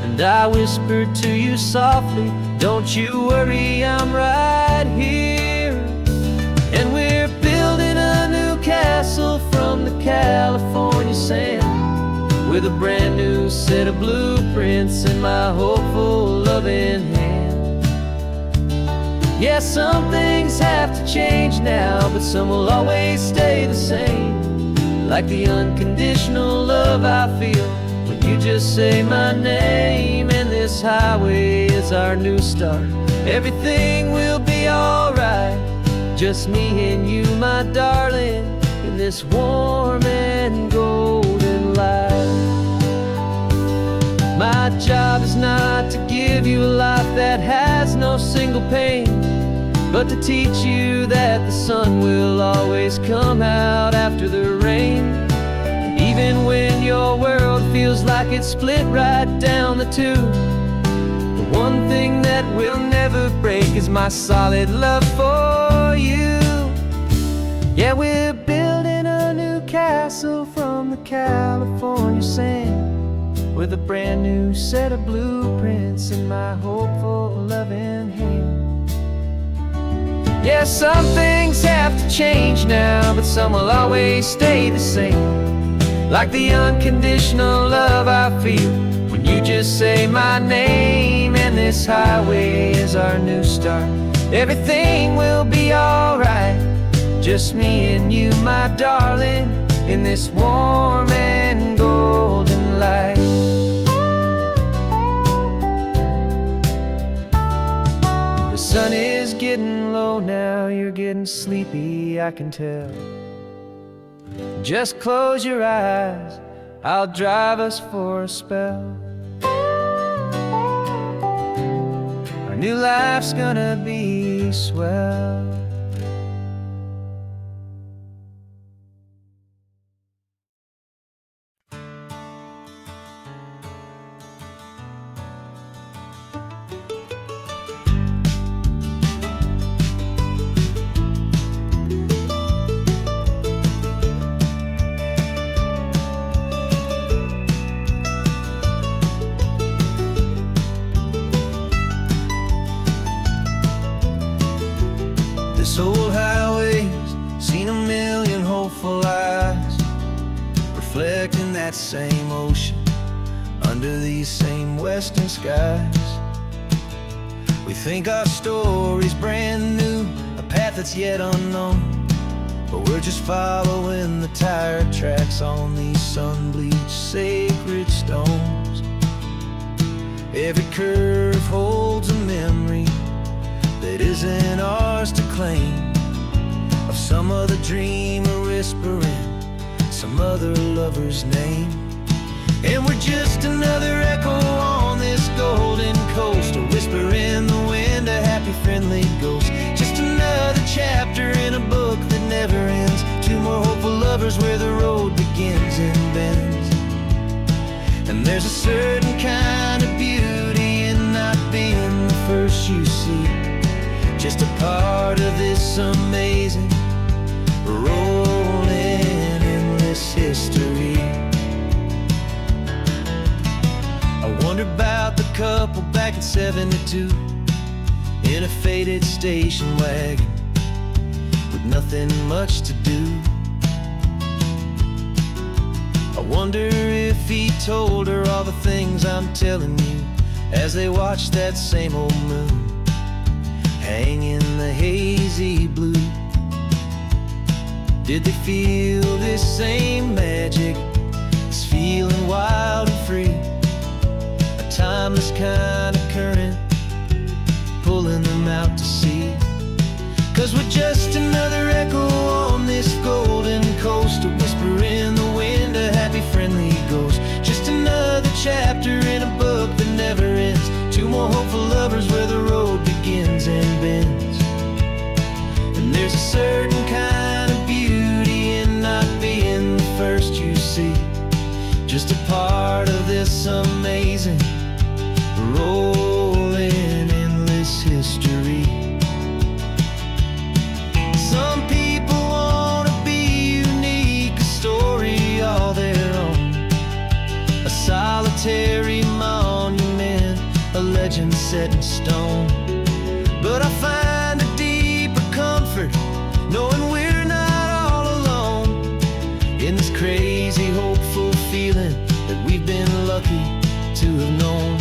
and I whispered to you softly, don't you worry, I'm right here. And we're building a new castle from the California sand, with a brand new set of blueprints in my hopeful loving hand. Yeah, some things have to to change now, but some will always stay the same. Like the unconditional love I feel when you just say my name. And this highway is our new start. Everything will be alright. Just me and you, my darling, in this warm and golden life. My job is not to give you a life that has no single pain, but to teach you that the sun will always come out after the rain. Even when your world feels like it's split right down the two, the one thing that will never break is my solid love for you. Yeah, we're building a new castle from the California sand, with a brand new set of blueprints in my hopeful, loving hand. Yeah, some things have to change now, but some will always stay the same. Like the unconditional love I feel when you just say my name. And this highway is our new start. Everything will be alright. Just me and you, my darling, in this warm and golden light. The sun is getting low now, you're getting sleepy, I can tell. Just close your eyes, I'll drive us for a spell. Our new life's gonna be swell. This old highway's seen a million hopeful eyes, reflecting that same ocean under these same western skies. We think our story's brand new, a path that's yet unknown, but we're just following the tire tracks on these sun-bleached sacred stones. Every curve holds a memory that isn't ours to claim, of some other dreamer whispering some other lover's name. And we're just another echo on this golden coast, a whisper in the wind, a happy friendly ghost. Just another chapter in a book that never ends. Two more hopeful lovers where the road begins and bends. And there's a certain kind of beauty in not being the first you see, just a part of this amazing, rolling endless history. I wonder about the couple back in '72 in a faded station wagon with nothing much to do. I wonder if he told her all the things I'm telling you as they watched that same old moon hang in the hazy blue. Did they feel this same magic, this feeling wild and free, a timeless kind of current pulling them out to sea? 'Cause we're just another echo on this golden coast, a whisper in the wind, a happy friendly ghost. Just another chapter in a book that never ends. Two more hopeful lovers where the road begins and bends. And there's a certain kind of beauty in not being the first you see, just a part of this amazing, rolling endless history. Some people want to be unique, a story all their own, a solitary monument, a legend set in stone. But I find a deeper comfort knowing we're not all alone in this crazy, hopeful feeling that we've been lucky to have known.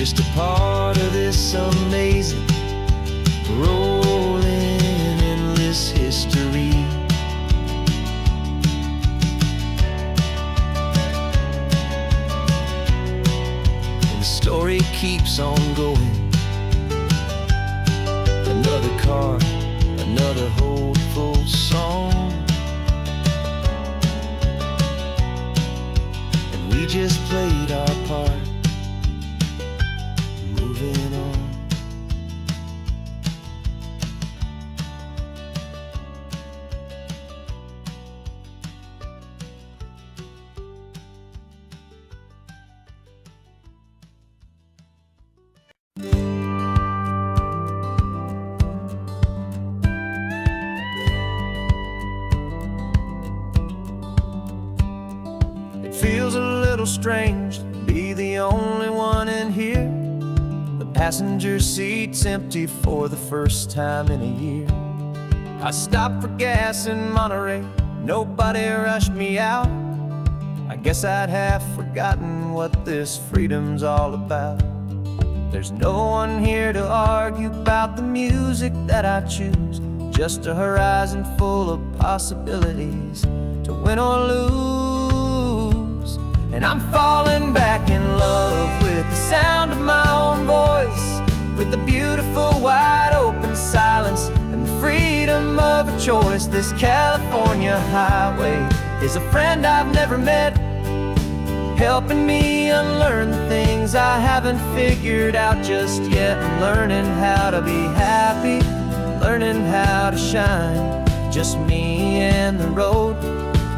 just a part of this amazing, rolling, endless history. And the story keeps on going. Another car, another hopeful song, and we just played our part, moving on. Feels a little strange to be the only one in here. The passenger seat's empty for the first time in a year. I stopped for gas in Monterey, nobody rushed me out. I guess I'd have forgotten what this freedom's all about. There's no one here to argue about the music that I choose, just a horizon full of possibilities to win or lose. And I'm falling back in love with the sound of my own voice, with the beautiful wide open silence and the freedom of a choice. This California highway is a friend I've never met, helping me unlearn the things I haven't figured out just yet. I'm learning how to be happy, learning how to shine, just me and the road.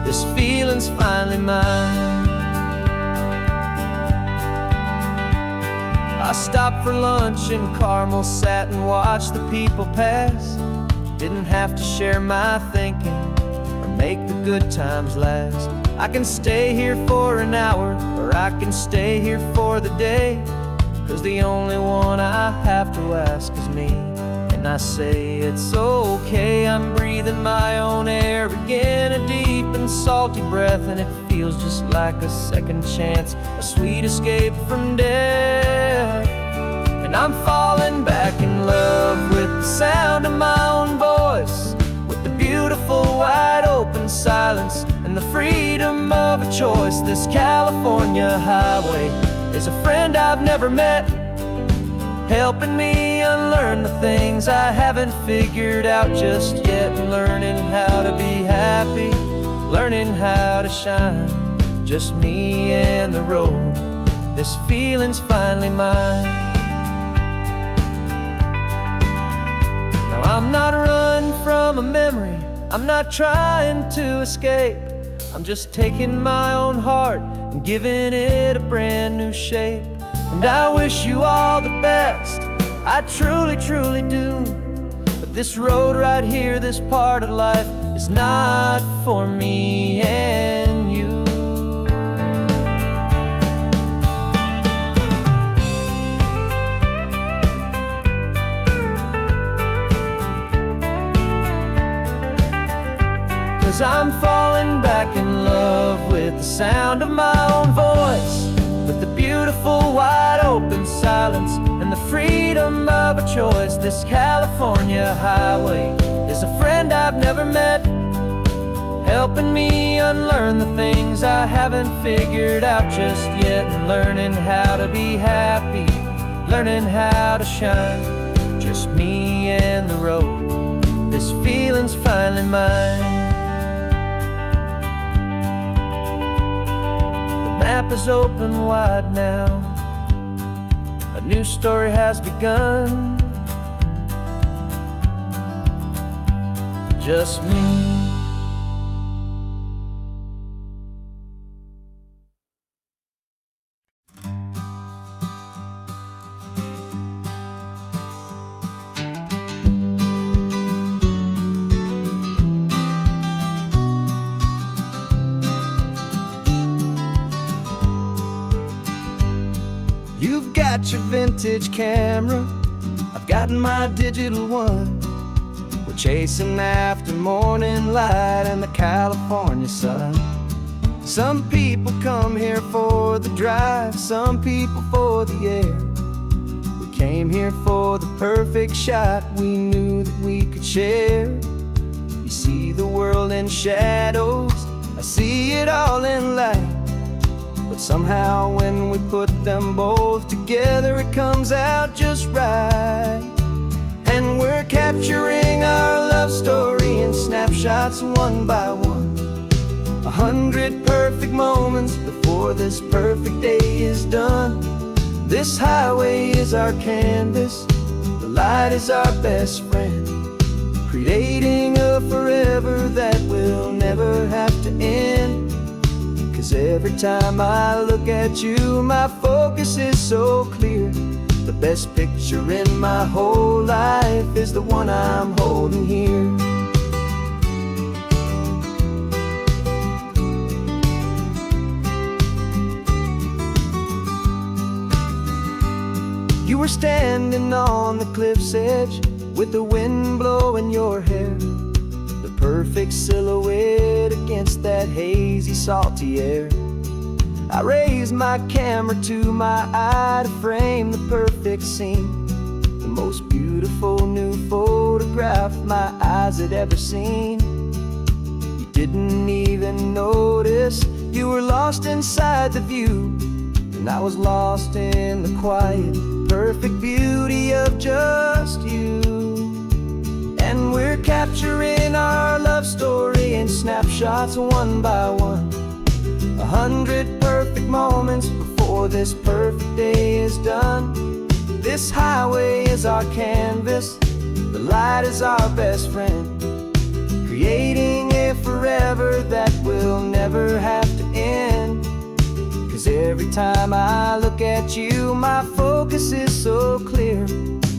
This feeling's finally mine. I stopped for lunch in Carmel, sat and watched the people pass. Didn't have to share my thinking or make the good times last. I can stay here for an hour, or I can stay here for the day, 'cause the only one I have to ask is me. And I say it's okay, I'm breathing my own air again, a deep and salty breath, and it feels just like a second chance, a sweet escape from death. And I'm falling back in love with the sound of my own voice, with the beautiful wide open silence and the freedom of a choice. This California highway is a friend I've never met, helping me unlearn the things I haven't figured out just yet. Learning how to be happy, learning how to shine, just me and the road. This feeling's finally mine. Now I'm not running from a memory, I'm not trying to escape. I'm just taking my own heart and giving it a brand new shape. And I wish you all the best, I truly, truly do. But this road right here, this part of life, is not for me and you. 'Cause I'm falling back in love with the sound of my own voice, with the beautiful wide open silence and the freedom of a choice. This California highway is a friend I've never met, helping me unlearn the things I haven't figured out just yet. And learning how to be happy, learning how to shine, just me and the road. This feeling's finally mine. The map is open wide now, a new story has begun, just me. You've got your vintage camera, I've got my digital one. We're chasing after morning light and the California sun. Some people come here for the drive, some people for the air. came here for the perfect shot we knew that we could share. You see the world in shadows, I see it all in light. But somehow when we put them both together, it comes out just right. And we're capturing our love story in snapshots one by one. 100 perfect moments before this perfect day is done. This highway is our canvas, the light is our best friend, creating a forever that will never have to end. 'Cause every time I look at you, my focus is so clear. The best picture in my whole life is the one I'm holding here. You were standing on the cliff's edge with the wind blowing your hair, the perfect silhouette against that hazy, salty air. I raised my camera to my eye to frame the perfect scene, the most beautiful new photograph my eyes had ever seen. You didn't even notice you were lost inside the view, and I was lost in the quiet, perfect beauty of just you. And we're capturing our love story in snapshots one by one. 100 perfect moments before this perfect day is done. This highway is our canvas, the light is our best friend, creating a forever that will never have to end. 'Cause every time I look at you, my focus is so clear.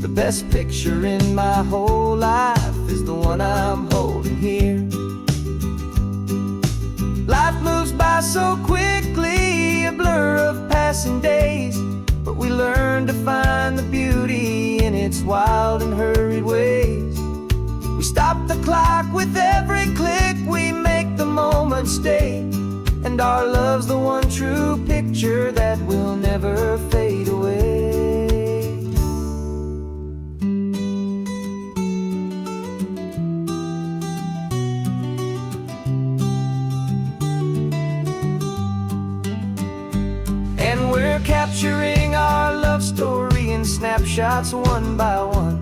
The best picture in my whole life is the one I'm holding here. Life moves by so quickly, a blur of passing days, but we learn to find the beauty in its wild and hurried ways. We stop the clock with every click, we make the moment stay, and our love's the one true picture that will never fade away. And we're capturing our love story in snapshots one by one.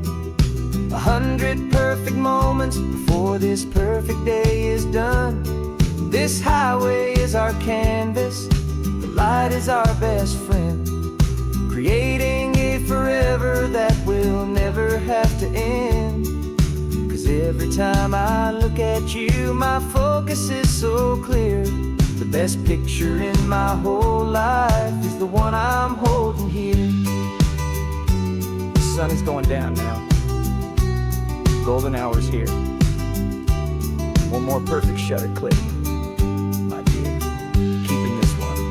100 perfect moments before this perfect day is done. This highway is our canvas, the light is our best friend, creating a forever that will never have to end. 'Cause every time I look at you, my focus is so clear. The best picture in my whole life is the one I'm holding here. The sun is going down now. Golden hour's here. One more perfect shutter click, my dear. Keeping this one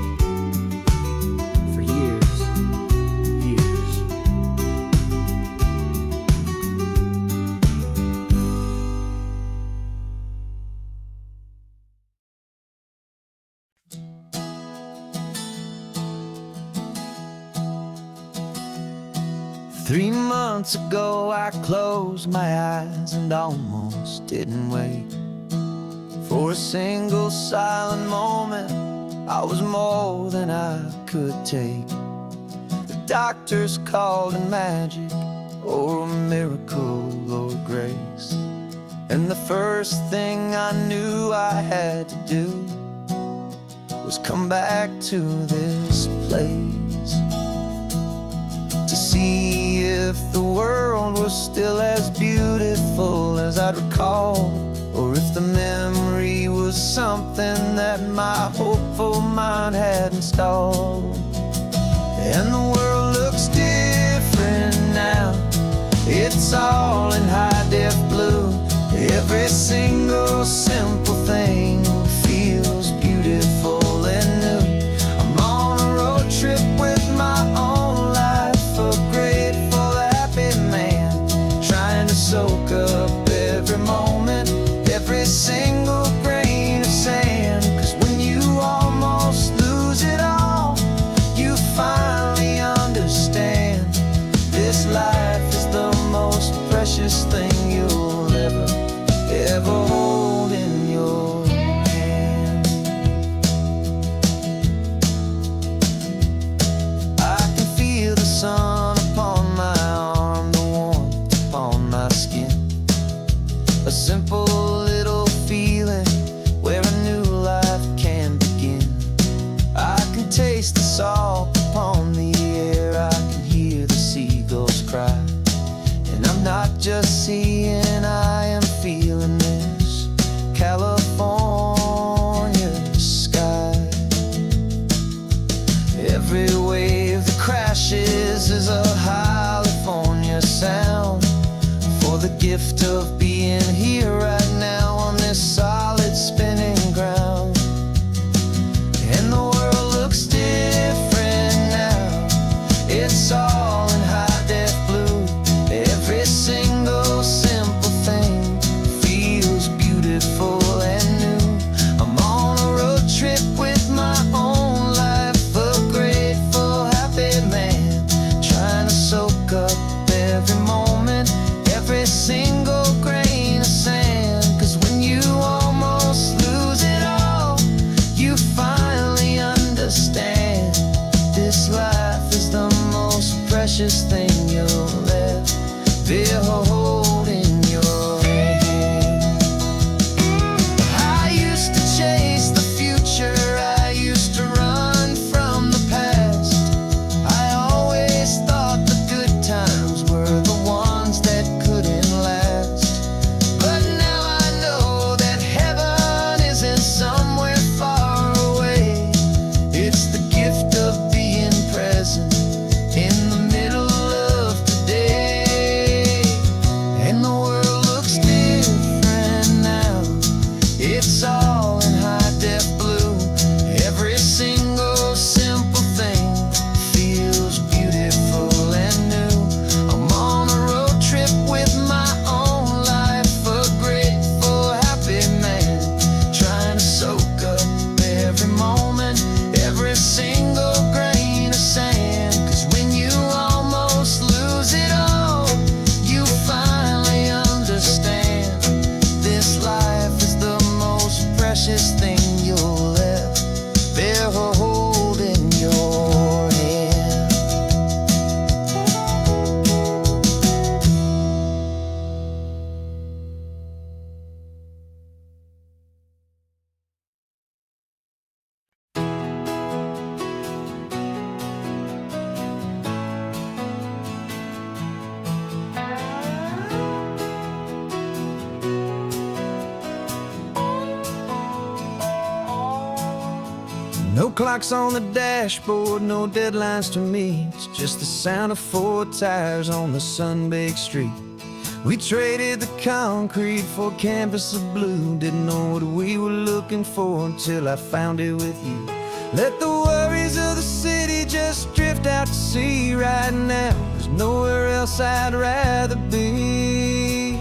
for years, years. Three months ago I closed my eyes and almost didn't wait for a single silent moment. I was more than I could take. The doctors called it magic, or a miracle, or grace. And the first thing I knew I had to do was come back to this place, to see if the world was still as beautiful as I'd recall, or if the memory was something that my hopeful mind had installed. And the world looks different now, it's all in high-def blue. Every single simple thing feels beautiful and new. I'm on a road trip with my own life, a grateful, happy man, trying to soak up every moment, every single grain of sand. 'Cause when you almost lose it all, you finally understand this life the salt upon the air, I can hear the seagulls cry. And I'm not just seeing, I am feeling this California sky. Every wave that crashes is a California sound, for the gift of being here right now on this solid spinning ground. And the world looks different now, it's all in high-def blue. Every single simple thing feels beautiful and new. I'm on a road trip with my own life, a grateful, happy man, trying to soak up every moment, every single grain of sand. 'Cause when you almost lose it all, you finally understand this life is the most precious thing you'll ever hold in your hand. I used to chase the future, I used to run from the past. I always thought the good times were the ones that couldn't last. But now I know that heaven isn't somewhere far away. It's the gift of being present in the middle of today. And the world looks different now, it's all in high-def blue. Every single simple thing feels beautiful and new. I'm on a road trip with my own life, a grateful, happy man, trying to soak up every moment, every single grain of sand. 'Cause when you almost lose it all, you finally understand this life is the most precious thing you'll ever hold in your hand. No clocks on the dashboard, no deadlines to meet, just the sound of 4 tires on the sun-baked street. We traded the concrete for a canvas of blue, didn't know what we were looking for until I found it with you. Let the worries of the city just drift out to sea right now. There's nowhere else I'd rather be.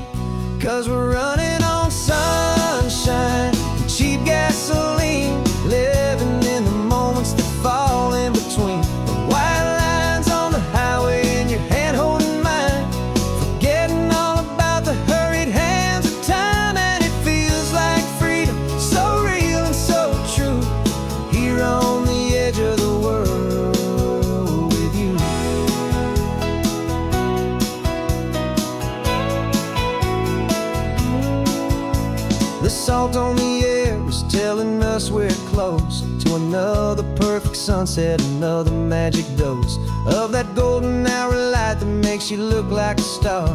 'Cause we're running on sunshine and cheap gasoline, living in the moments that fall in between. The white lines on the highway and your hand holding mine, forgetting all about the hurried hands of time. And it feels like freedom, so real and so true, here on the edge of the world with you. The salt on the air is telling us we're close to another perfect sunset, another magic dose of that golden hour light that makes you look like a star,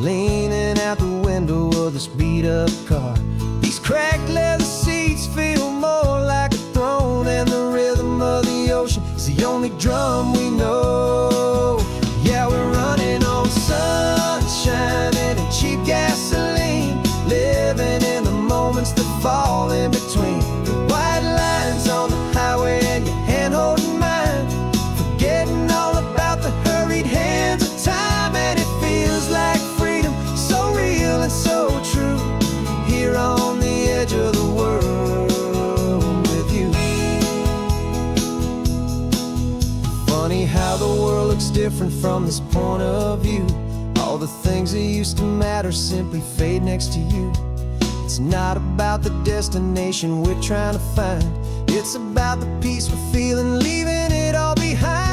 leaning out the window of this beat-up car. These cracked leather seats feel more like a throne, and the rhythm of the ocean is the only drum we know. Yeah, we're running on sunshine and a cheap gasoline, living in the moments that fall in between. The white lines on the highway and your hand holding mine, forgetting all about the hurried hands of time. And it feels like freedom, so real and so true, here on the edge of the world with you. Funny how the world looks different from this point of view. All the things that used to matter simply fade next to you. It's not about the destination we're trying to find, it's about the peace we're feeling, leaving it all behind.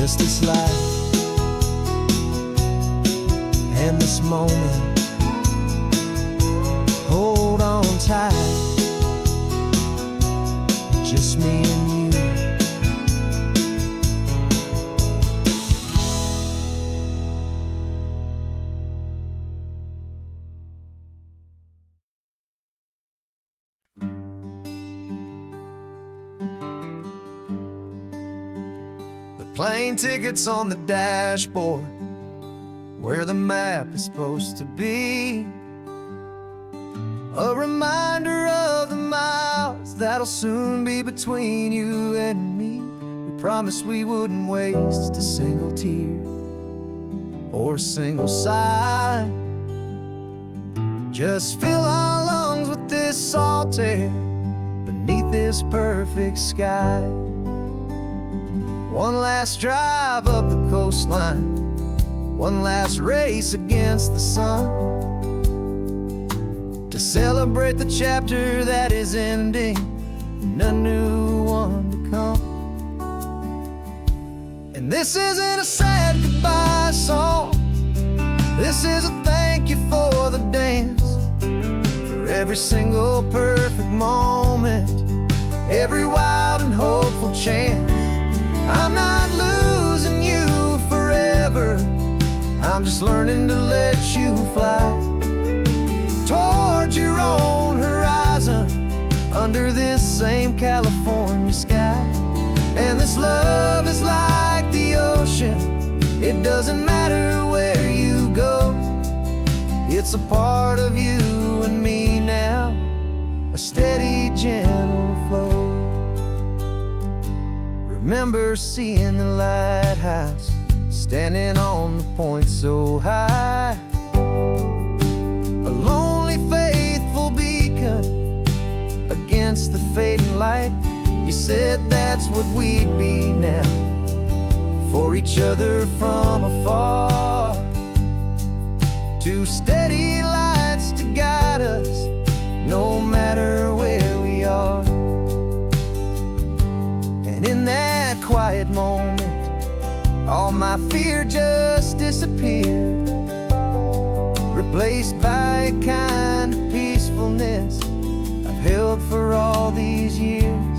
just this life and this moment. Hold on tight, just me and you. Plane tickets on the dashboard, where the map is supposed to be. A reminder of the miles that'll soon be between you and me. We promised we wouldn't waste a single tear or a single sigh. Just fill our lungs with this salt air beneath this perfect sky. One last drive up the coastline, one last race against the sun, to celebrate the chapter that is ending and a new one to come. And this isn't a sad goodbye song, this is a thank you for the dance, for every single perfect moment, every wild and hopeful chance. I'm not losing you forever, I'm just learning to let you fly towards your own horizon, under this same California sky. And this love is like the ocean, it doesn't matter where you go, it's a part of you and me now, a steady, gentle flow. Remember seeing the lighthouse, standing on the point so high, a lonely, faithful beacon against the fading light. You said that's what we'd be now, for each other from afar. Two steady lights to guide us, no matter where we are. And in that quiet moment, all my fear just disappeared, replaced by a kind of peacefulness I've held for all these years.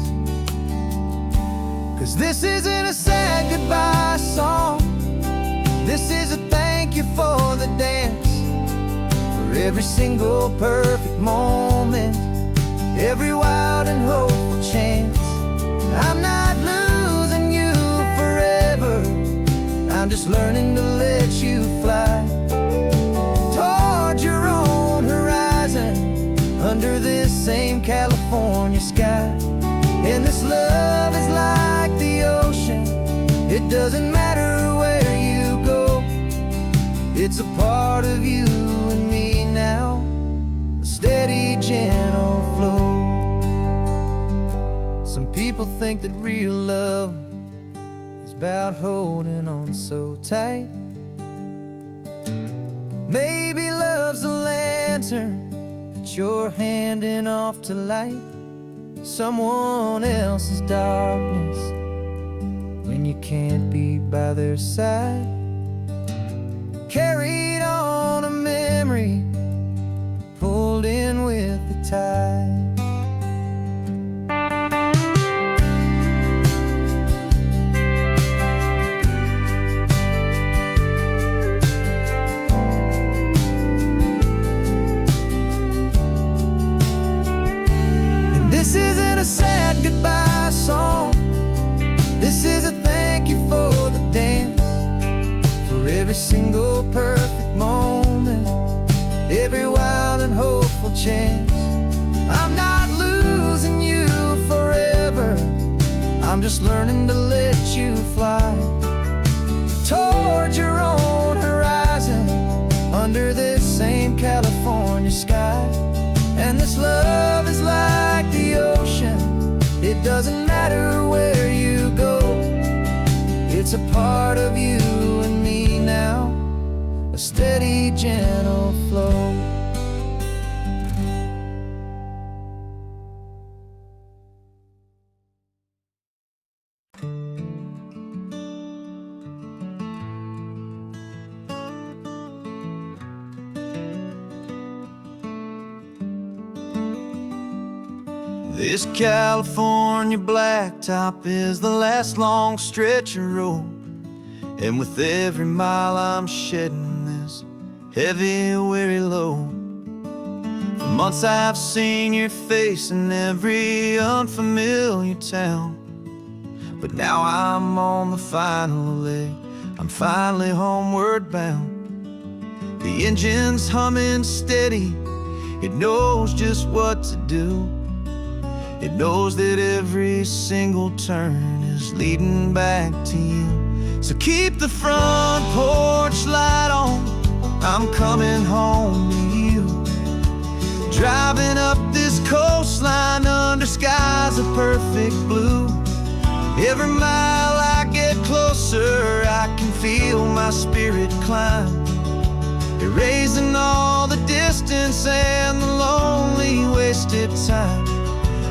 'Cause this isn't a sad goodbye song, this is a thank you for the dance, for every single perfect moment, every wild and hopeful chance. I'm not losing you forever, I'm just learning to let you fly towards your own horizon, under this same California sky. And this love is like the ocean, it doesn't matter where you go, it's a part of you and me now, a steady, gentle flow. Some people think that real love is about holding on so tight. Maybe love's a lantern that you're handing off to light someone else's darkness when you can't be by their side. Carried on a memory, pulled in with the tide. This isn't a sad goodbye song, this is a thank you for the dance, for every single perfect moment, every wild and hopeful chance. I'm not losing you forever, I'm just learning to let you fly towards your own horizon, under this same California sky. And this love is like the ocean, it doesn't matter where you go, it's a part of you and me now, a steady, gentle flow. This California blacktop is the last long stretch of road, and with every mile I'm shedding this heavy, weary load. For months I've seen your face in every unfamiliar town, but now I'm on the final leg, I'm finally homeward bound. The engine's humming steady, it knows just what to do. It knows that every single turn is leading back to you. So keep the front porch light on, I'm coming home to you. Driving up this coastline under skies of perfect blue. Every mile I get closer, I can feel my spirit climb, erasing all the distance and the lonely wasted time.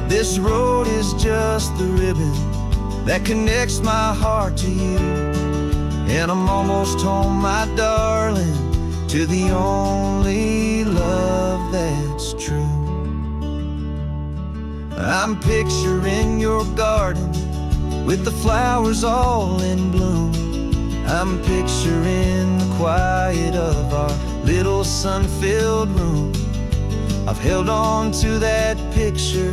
This road is just the ribbon that connects my heart to you, and I'm almost home, my darling, to the only love that's true. I'm picturing your garden with the flowers all in bloom. I'm picturing the quiet of our little sun-filled room. I've held on to that picture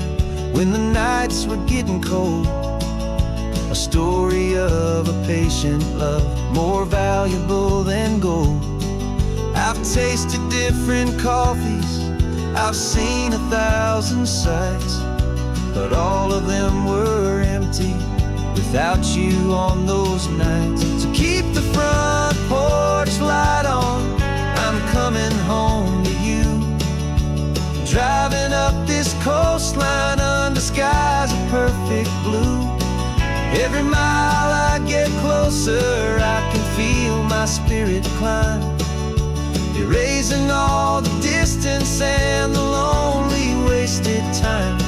when the nights were getting cold, a story of a patient love, more valuable than gold. I've tasted different coffees, I've seen 1,000 sights, but all of them were empty without you on those nights. So keep the front porch light on, I'm coming home to you. Driving up this coastline under skies of perfect blue. Every mile I get closer, I can feel my spirit climb, erasing all the distance and the lonely wasted time.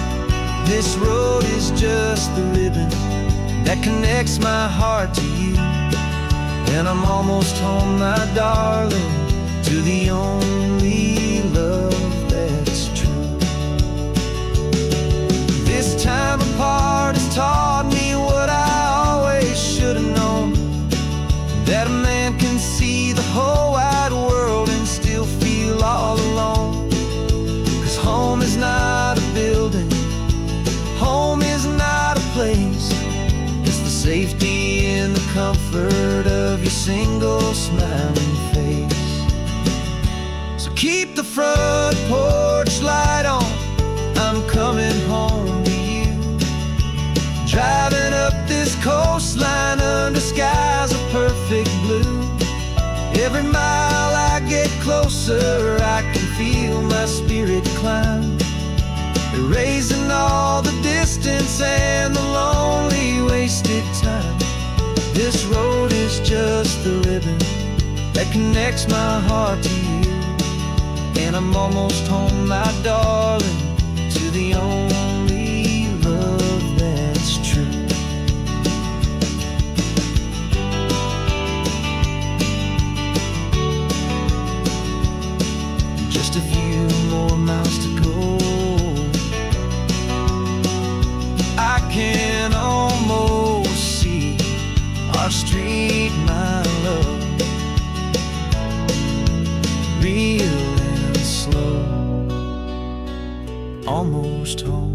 This road is just the ribbon that connects my heart to you, and I'm almost home, my darling, to the only love that's true. This time apart has taught me what I always should have known, that a man can see the whole wide world and still feel all alone. 'Cause home is not a building, home is not a place, it's the safety and the comfort of your single smiling face. So keep the front porch light on, I'm coming home to you. Driving up this coastline under skies of perfect blue. Every mile I get closer, I can feel my spirit climb, erasing all the distance and the lonely wasted time. This road is just the ribbon that connects my heart to you, and I'm almost home, my darling, to the only love that's true. Just a few more miles to go, I can almost see our street, my love, real and slow, almost home.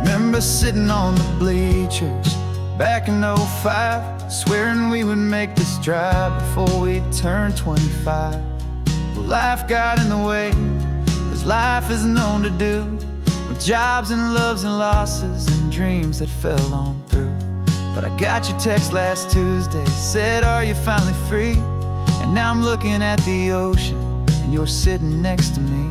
Remember sitting on the bleachers back in '05, swearing we would make this drive before we turned 25. Well, life got in the way, as life is known to do, with jobs and loves and losses and dreams that fell on through. But I got your text last Tuesday, said, are you finally free? And now I'm looking at the ocean, and you're sitting next to me.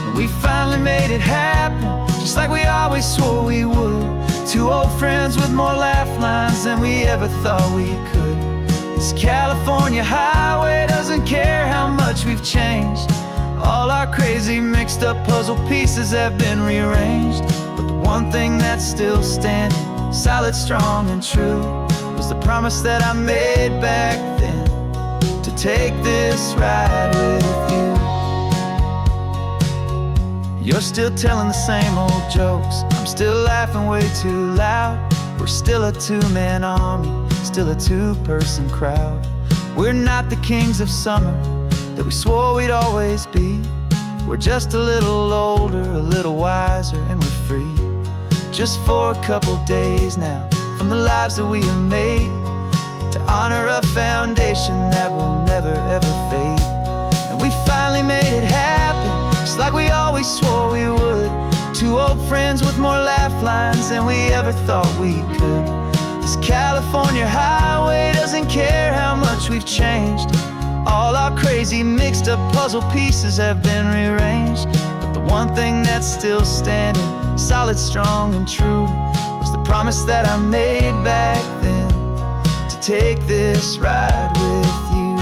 And we finally made it happen, just like we always swore we would. Two old friends with more laugh lines than we ever thought we could. This California highway doesn't care how much we've changed. All our crazy mixed up puzzle pieces have been rearranged. But the one thing that's still standing, solid, strong, and true, was the promise that I made back then, to take this ride with you. You're still telling the same old jokes, I'm still laughing way too loud. We're still a two-man army, still a two-person crowd. We're not the kings of summer that we swore we'd always be. We're just a little older, a little wiser, and we're free. Just for a couple days now, from the lives that we have made, to honor a foundation that will never ever fade. And we finally made it happen, just like we always swore we would. Two old friends with more laugh lines than we ever thought we could. This California highway doesn't care how much we've changed. All our crazy mixed up puzzle pieces have been rearranged. But the one thing that's still standing, solid, strong, and true, was the promise that I made back then, to take this ride with you.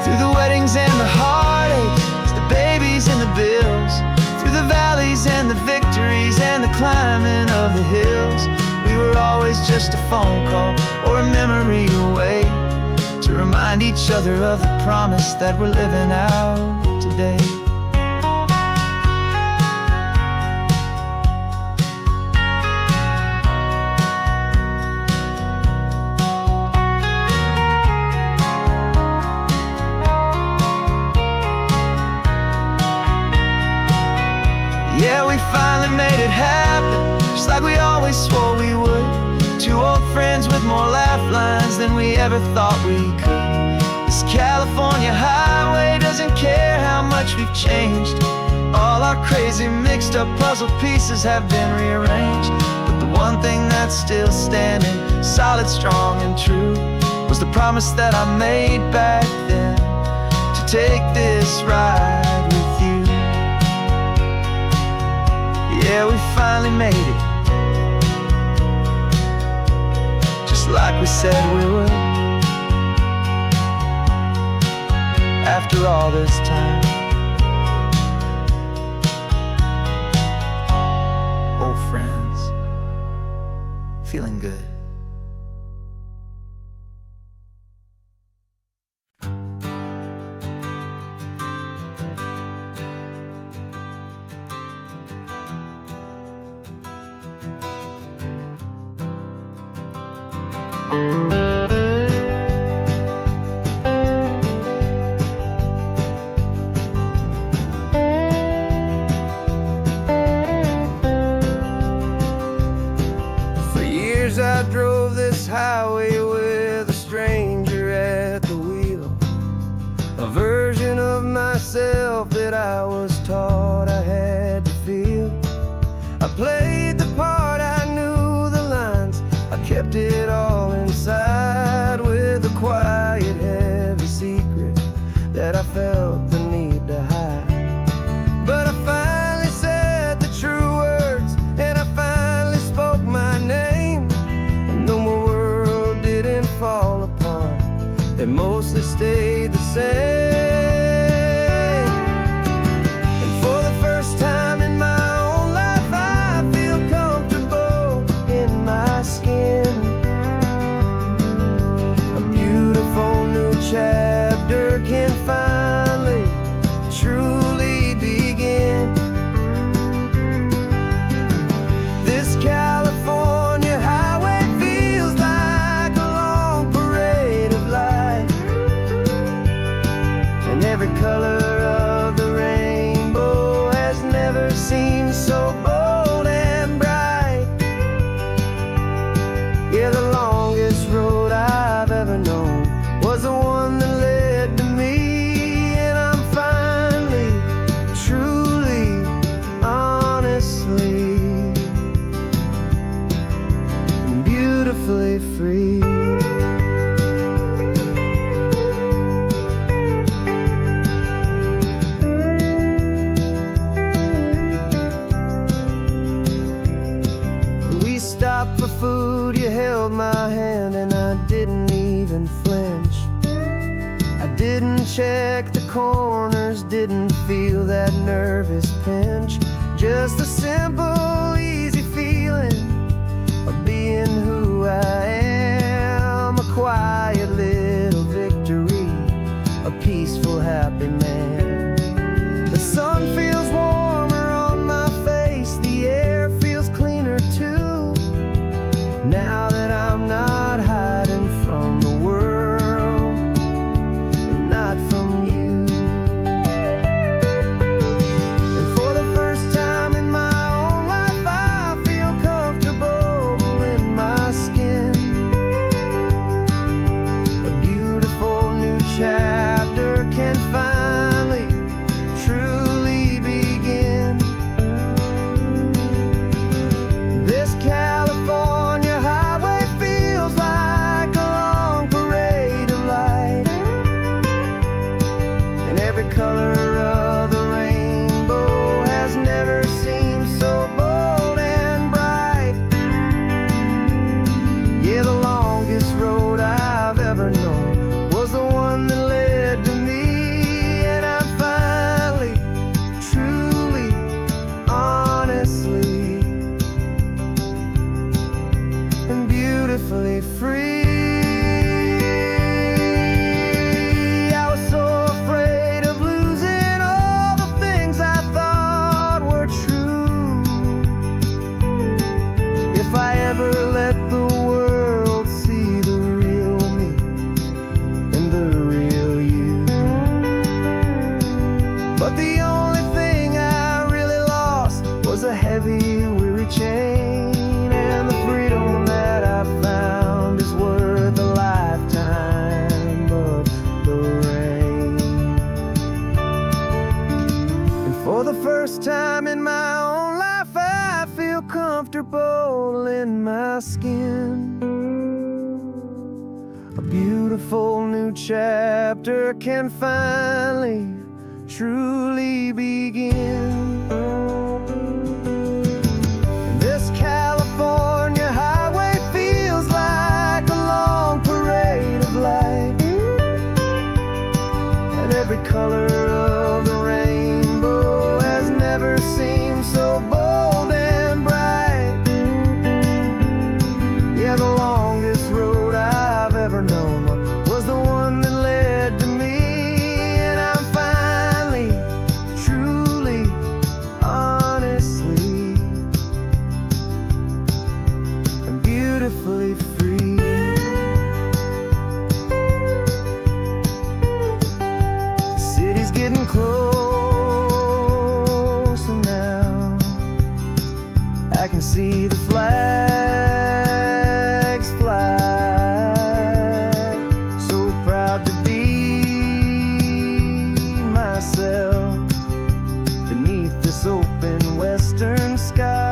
Through the weddings and the heartaches, the babies and the bills, through the valleys and the victories and the climbing of the hills, we were always just a phone call or a memory away, to remind each other of the promise that we're living out today. Yeah, we finally made it happen, just like we always swore we would. Two old friends with more laugh lines than we ever thought we could. This California highway doesn't care how much we've changed. All our crazy mixed up puzzle pieces have been rearranged. But the one thing that's still standing, solid, strong, and true, was the promise that I made back then, to take this ride with you. Yeah, we finally made it, just like we said we would. After all this time, old friends, feeling good. For years I drove this highway with a stranger at the wheel, a version of myself that I was taught I had to feel. I played the part, I knew the lines, I kept it all inside, with a quiet, heavy secret that I felt the need to hide. But I finally said the true words, and I finally spoke my name, and though my world didn't fall apart, it mostly stayed the same. And for the first time in my own life, I feel comfortable in my skin. A beautiful new chapter can finally truly begin. This California highway feels like a long parade of light, didn't check the corners, didn't feel that nervous pinch. Just a simple, easy feeling of being who I am. A quiet little victory, a peaceful, happy man. The sun feels warmer on my face, the air feels cleaner too. Now that I'm not hiding from the world, and not from you. And for the first time in my own life, I feel comfortable in my skin. A beautiful new chapter can finally, truly begin. This California highway feels like a long parade of light, and every color of the rainbow has never seemed so bold and bright. Yeah, the longest road I've ever known was the one that led to me, and I'm finally, truly, honestly, and beautifully free. I was so afraid of losing all the things I thought were true. If I ever let the world see the real me and the real you. But the only thing I really lost was a heavy, weary chain, and the freedom that I found is worth a lifetime of the rain. And for the first time in my own life, I feel comfortable in my skin. A beautiful new chapter can finally, truly begin. And this California highway feels like a long parade of light, and every color of the rainbow has never seemed so bold and bright. Yeah, the longest road I've ever known was the one that led to me, and I'm finally, truly, honestly, and beautifully free. The city's getting closer now. I can see the flags fly. So proud to be myself beneath this open western sky.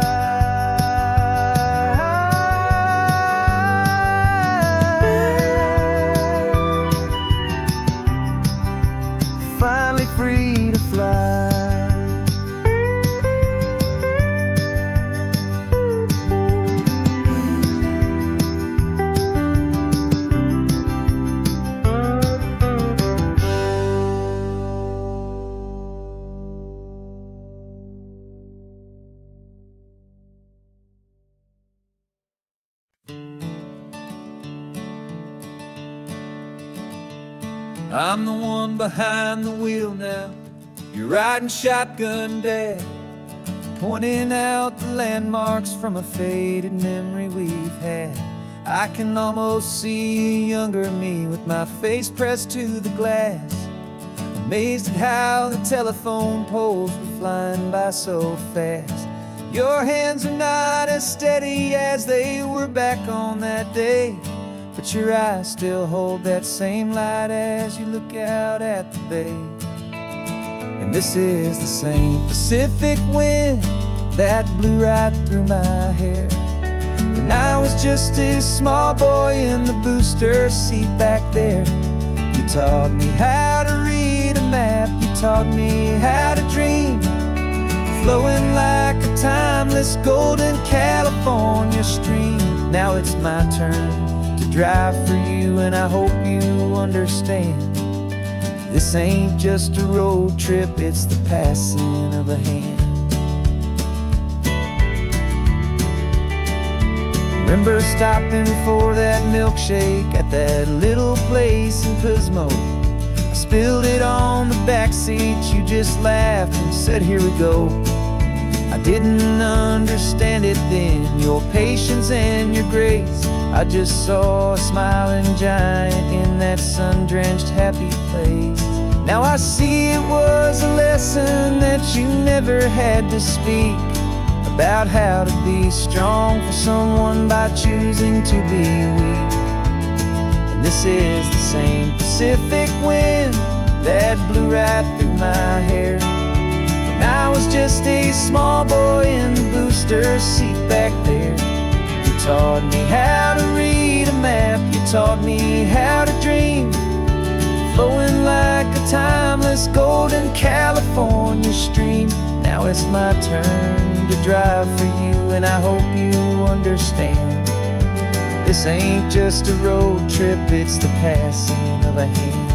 Finally free to fly. I'm the one behind the wheel now. You're riding shotgun, Dad, pointing out the landmarks from a faded memory we've had. I can almost see a younger me with my face pressed to the glass, amazed at how the telephone poles were flying by so fast. Your hands are not as steady as they were back on that day, but your eyes still hold that same light as you look out at the bay. And this is the same Pacific wind that blew right through my hair. And I was just a small boy in the booster seat back there. You taught me how to read a map, you taught me how to dream, flowing like a timeless golden California stream. Now it's my turn to drive for you, and I hope you understand This ain't just a road trip, it's the passing of a hand. Remember stopping for that milkshake at that little place in Pismo. I spilled it on the back seat, you just laughed and said, "Here we go." I didn't understand it then, your patience and your grace. I just saw a smiling giant in that sun-drenched happy place. Now I see it was a lesson that you never had to speak, about how to be strong for someone by choosing to be weak. And this is the same Pacific wind that blew right through my hair when I was just a small boy in the booster seat back there. You taught me how to read a map, you taught me how to dream, flowing like a timeless golden California stream. Now it's my turn to drive for you, and I hope you understand. This ain't just a road trip, it's the passing of a hand.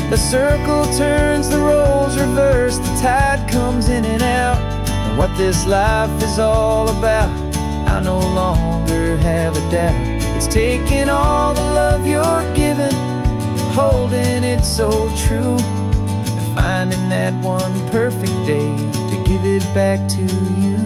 The circle turns, the roles reverse, the tide comes in and out. And what this life is all about, I no longer have a doubt. It's taking all the love you're giving, holding it so true, and finding that one perfect day to give it back to you.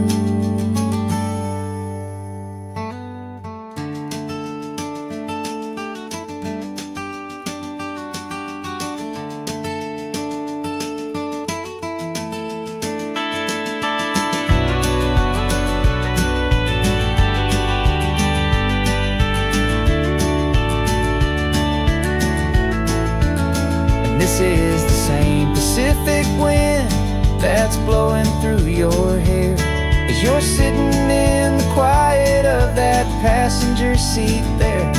This is the same Pacific wind that's blowing through your hair as you're sitting in the quiet of that passenger seat there.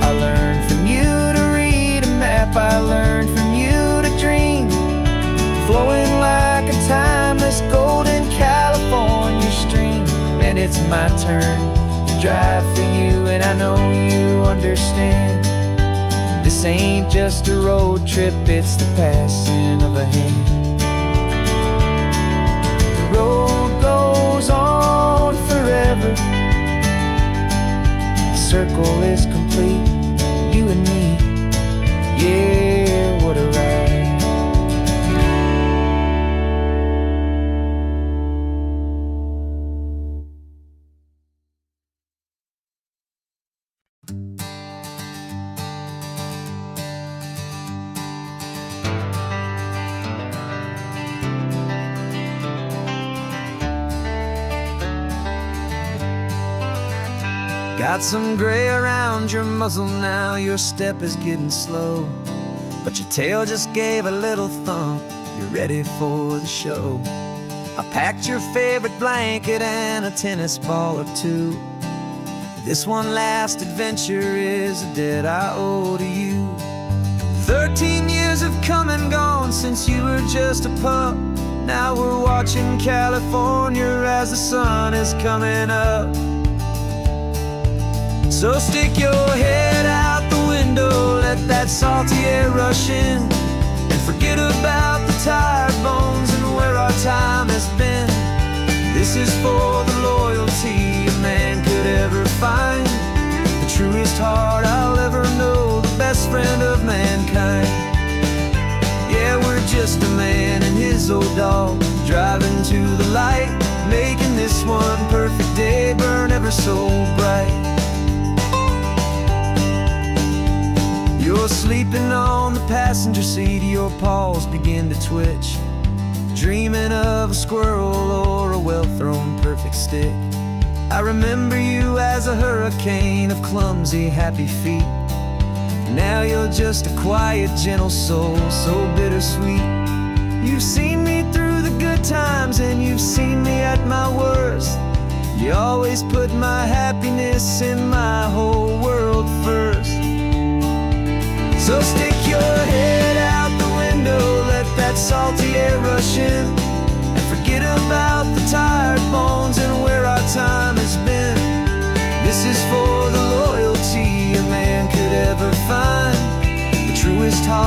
I learned from you to read a map, I learned from you to dream, flowing like a timeless golden California stream. And it's my turn to drive for you, and I know you understand. This ain't just a road trip, it's the passing of a hand. The road goes on forever, the circle is complete, you and me, yeah, what a ride. Got some gray around your muzzle now, your step is getting slow, but your tail just gave a little thump, you're ready for the show. I packed your favorite blanket and a tennis ball or two. This one last adventure is a debt I owe to you. 13 years have come and gone since you were just a pup. Now we're watching California as the sun is coming up. So stick your head out the window, let that salty air rush in, and forget about the tired bones and where our time has been. This is for the loyalty a man could ever find, the truest heart I'll ever know, the best friend of mankind. Yeah, we're just a man and his old dog, driving to the light, making this one perfect day burn ever so bright. You're sleeping on the passenger seat, your paws begin to twitch, dreaming of a squirrel or a well-thrown perfect stick. I remember you as a hurricane of clumsy, happy feet. Now you're just a quiet, gentle soul, so bittersweet. You've seen me through the good times and you've seen me at my worst. You always put my happiness in my whole world first. So stick your head out the window, let that salty air rush in, and forget about the tired bones and where our time has been. This is for the loyalty a man could ever find, the truest heart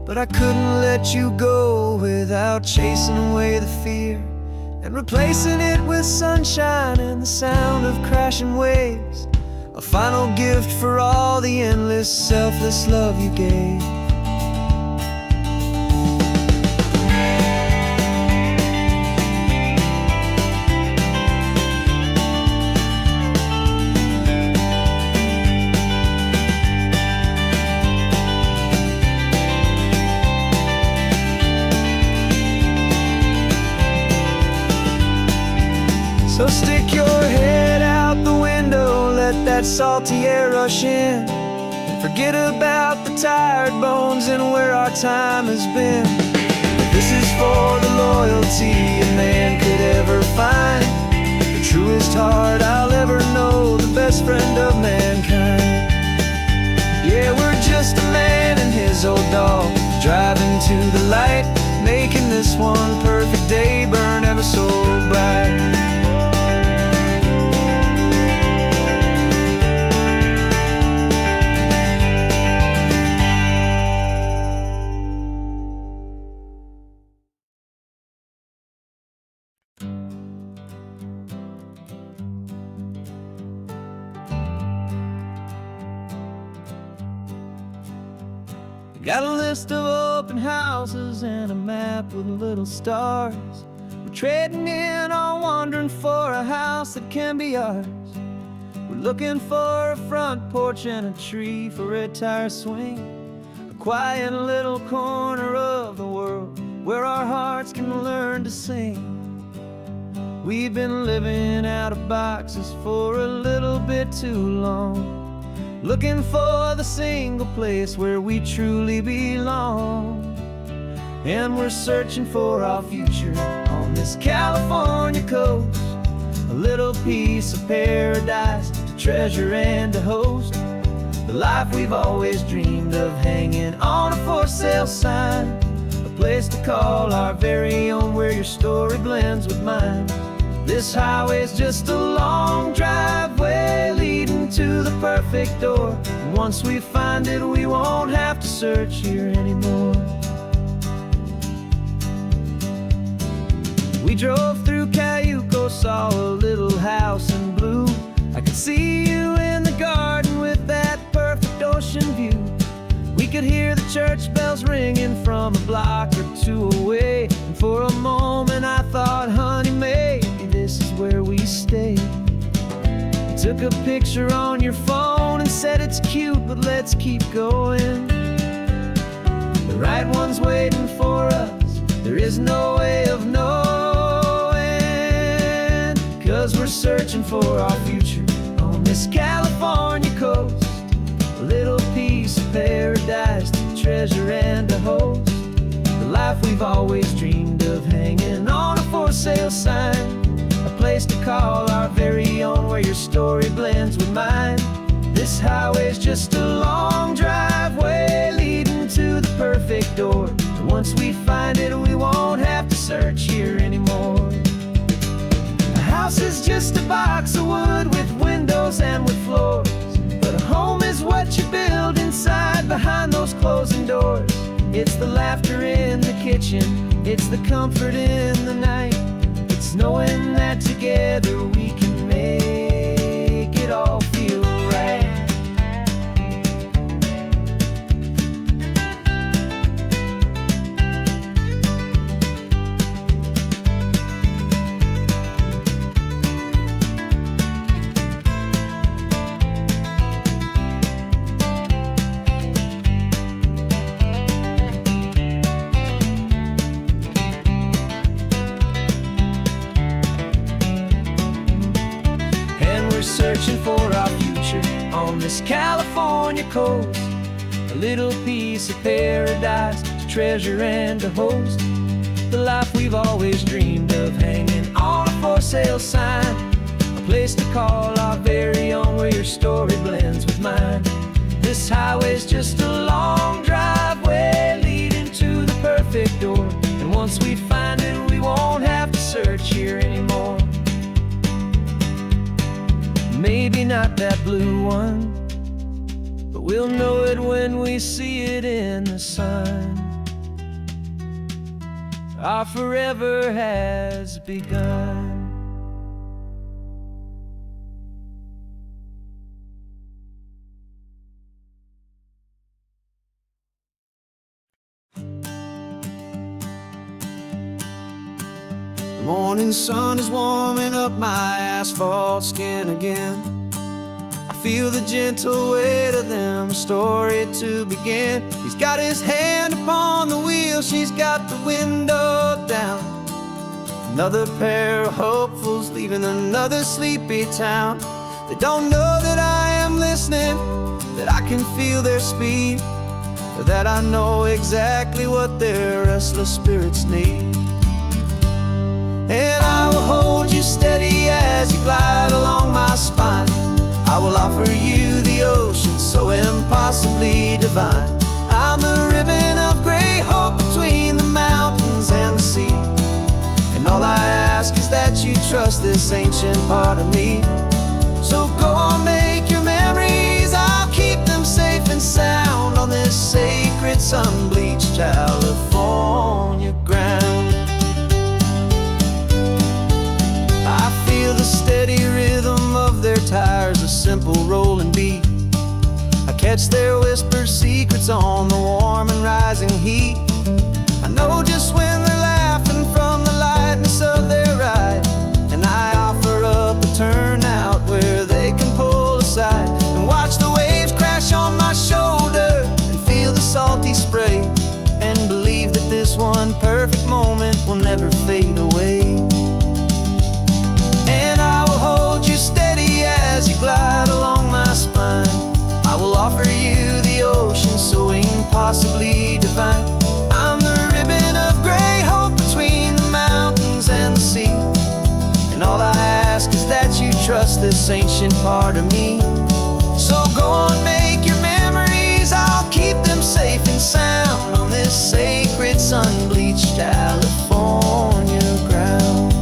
But I couldn't let you go without chasing away the fear and replacing it with sunshine and the sound of crashing waves. A final gift for all the endless, selfless love you gave. So stick your head out the window, let that salty air rush in, and forget about the tired bones and where our time has been. This is for the loyalty a man could ever find, the truest heart I'll ever know, the best friend of mankind. Yeah, we're just a man and his old dog, driving to the light, making this one perfect day burn ever so bright. Got a list of open houses and a map with little stars. We're trading in or wandering for a house that can be ours. We're looking for a front porch and a tree for a tire swing, a quiet little corner of the world where our hearts can learn to sing. We've been living out of boxes for a little bit too long, looking for the single place where we truly belong. And we're searching for our future on this California coast, a little piece of paradise to treasure and to host, the life we've always dreamed of hanging on a for sale sign, a place to call our very own where your story blends with mine. This highway's just a long driveway leading to the perfect door, and once we find it we won't have to search here anymore. We drove through Cayuco, saw a little house in blue. I could see you in the garden with that perfect ocean view. We could hear the church bells ringing from a block or two away, and for a moment I thought, honey, maybe this is where we stay. You took a picture on your phone and said it's cute, but let's keep going. The right one's waiting for us, there is no way of knowing, 'cause we're searching for our future on this California coast, a little piece of paradise to treasure and to host, the life we've always dreamed of hanging on a for sale sign, a place to call our very own where your story blends with mine. This highway's just a long driveway leading to the perfect door, and once we find it we won't have to search here anymore. A house is just a box of wood with windows and with floors, but a home is what you build inside behind those closing doors. It's the laughter in the kitchen, it's the comfort in the night, it's knowing that together we can make it all feel right. Searching for our future on this California coast, a little piece of paradise to treasure and to host, the life we've always dreamed of hanging on a for sale sign, a place to call our very own where your story blends with mine. This highway's just a long driveway leading to the perfect door, and once we find it we won't have to search here anymore. Maybe not that blue one, but we'll know it when we see it in the sun. our forever has begun. The morning sun is warming up my asphalt skin again. I feel the gentle weight of them, story to begin. He's got his hand upon the wheel, she's got the window down. Another pair of hopefuls leaving another sleepy town. They don't know that I am listening, that I can feel their speed, or that I know exactly what their restless spirits need. And I will hold you steady as you glide along my spine. I will offer you the ocean so impossibly divine. I'm the ribbon of gray hope between the mountains and the sea. And all I ask is that you trust this ancient part of me. So go on, make your memories, I'll keep them safe and sound on this sacred sun-bleached California ground. I feel the steady rhythm of their tires, a simple rolling beat. I catch their whispered secrets on the warm and rising heat. I know just when they're laughing from the lightness of their ride, and I offer up a turnout where they can pull aside and watch the waves crash on my shoulder and feel the salty spray, and believe that this one perfect moment will never fade away. And I will hold you steady as you glide along my spine. I will offer you the ocean so impossibly divine. I'm the ribbon of gray hope between the mountains and the sea. And all I ask is that you trust this ancient part of me. So go on, make your memories, I'll keep them safe and sound on this sacred sun-bleached California ground.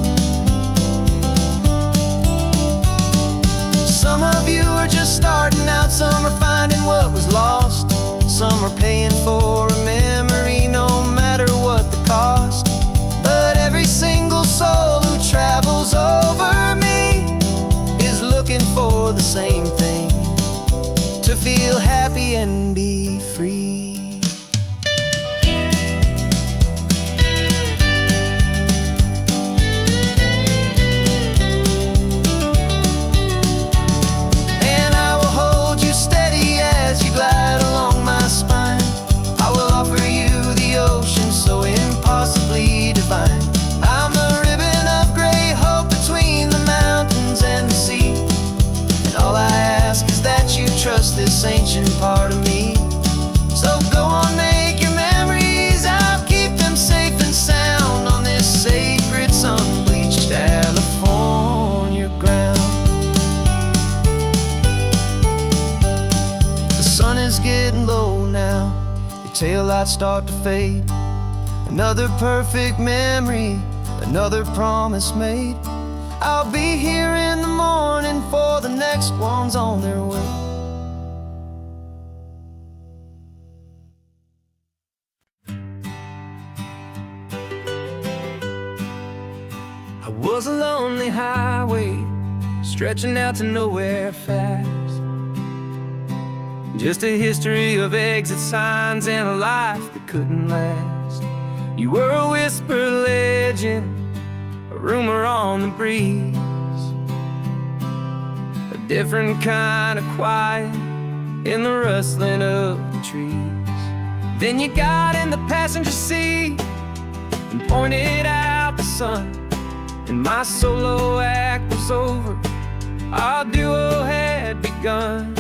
Some of you are just starting out, some are finding what was lost, some are paying for a memory no matter what the cost. But every single soul who travels over me is looking for the same thing, to feel happy and be free. Glide along my spine. I will offer you the ocean so impossibly divine. I'm the ribbon of gray hope between the mountains and the sea. And all I ask is that you trust this ancient part of me. So go on, make your memories, I'll keep them safe and sound on this sacred sun-bleached California ground. Is getting low now, the taillights start to fade. Another perfect memory, another promise made. I'll be here in the morning for the next ones on their way. I was a lonely highway stretching out to nowhere fast. Just a history of exit signs and a life that couldn't last. You were a whisper legend, a rumor on the breeze, a different kind of quiet in the rustling of the trees. Then you got in the passenger seat and pointed out the sun, and my solo act was over, our duo had begun.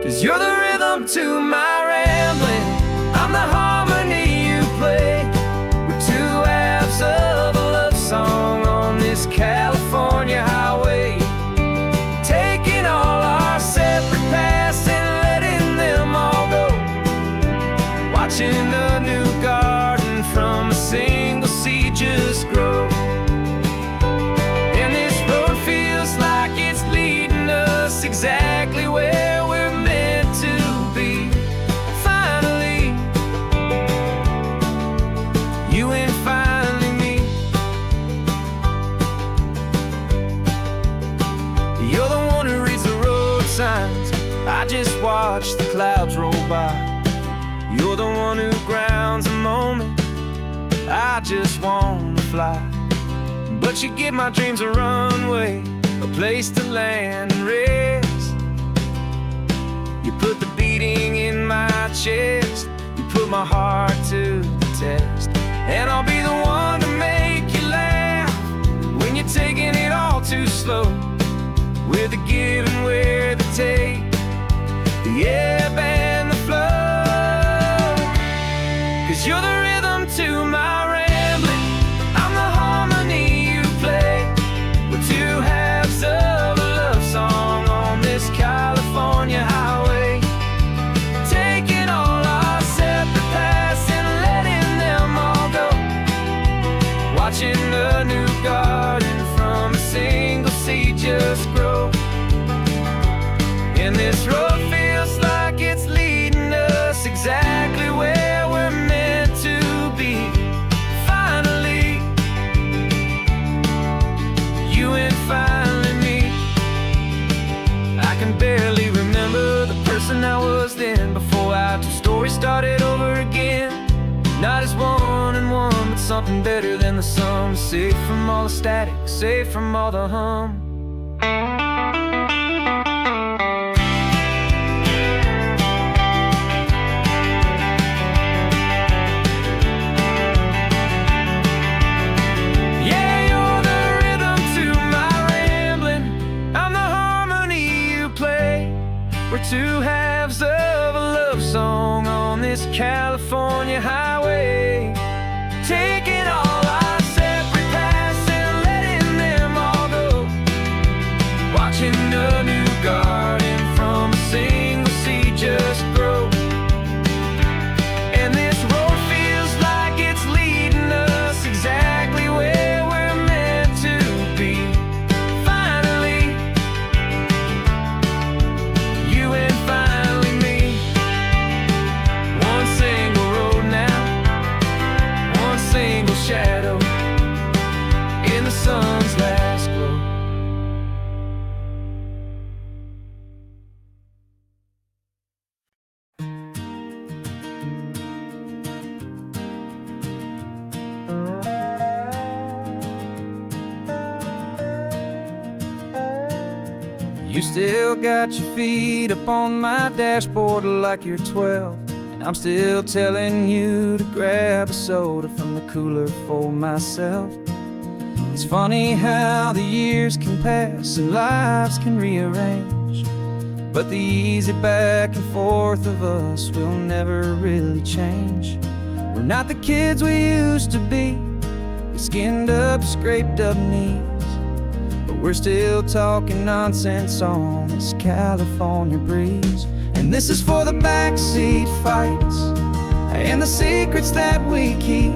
'Cause you're the rhythm to my rambling, I'm the harmony you play. We're two halves of a love song on this California highway, taking all our separate paths and letting them all go, watching a new garden from a single seed just grow. And this road feels like it's leading us exactly where we're to be. Finally, just watch the clouds roll by. You're the one who grounds the moment. I just wanna fly, but you give my dreams a runway, a place to land and rest. You put the beating in my chest, you put my heart to the test. And I'll be the one to make you laugh when you're taking it all too slow. We're the give and we're the take, the ebb and the flow. 'Cause you're the rhythm to my rambling, I'm the harmony you play. We're two halves of a love song on this California highway, taking all our separate paths and letting them all go. Watching a new garden from a single seed just grow. And this road feels like it's leading us exactly where we're meant to be. Finally, you and finally me. I can barely remember the person I was then, before our two stories started over again. Not as one and one, but something better than the sum. Safe from all the static, safe from all the hum. Yeah, you're the rhythm to my rambling, I'm the harmony you play. We're two halves of a love song on this California highway, taking all our separate paths and letting them all go. Watching a new garden from a single seed just grow. And this road feels like it's leading us exactly where we're meant to be. Finally, you and finally me. One single road now, one single shadow in the sun's last glow. You still got your feet up on my dashboard like you're 12, and I'm still telling you to grab a soda from the cooler for myself. It's funny how the years can pass and lives can rearrange, but the easy back and forth of us will never really change. We're not the kids we used to be, with skinned up, scraped up knees, but we're still talking nonsense on this California breeze. And this is for the backseat fights and the secrets that we keep,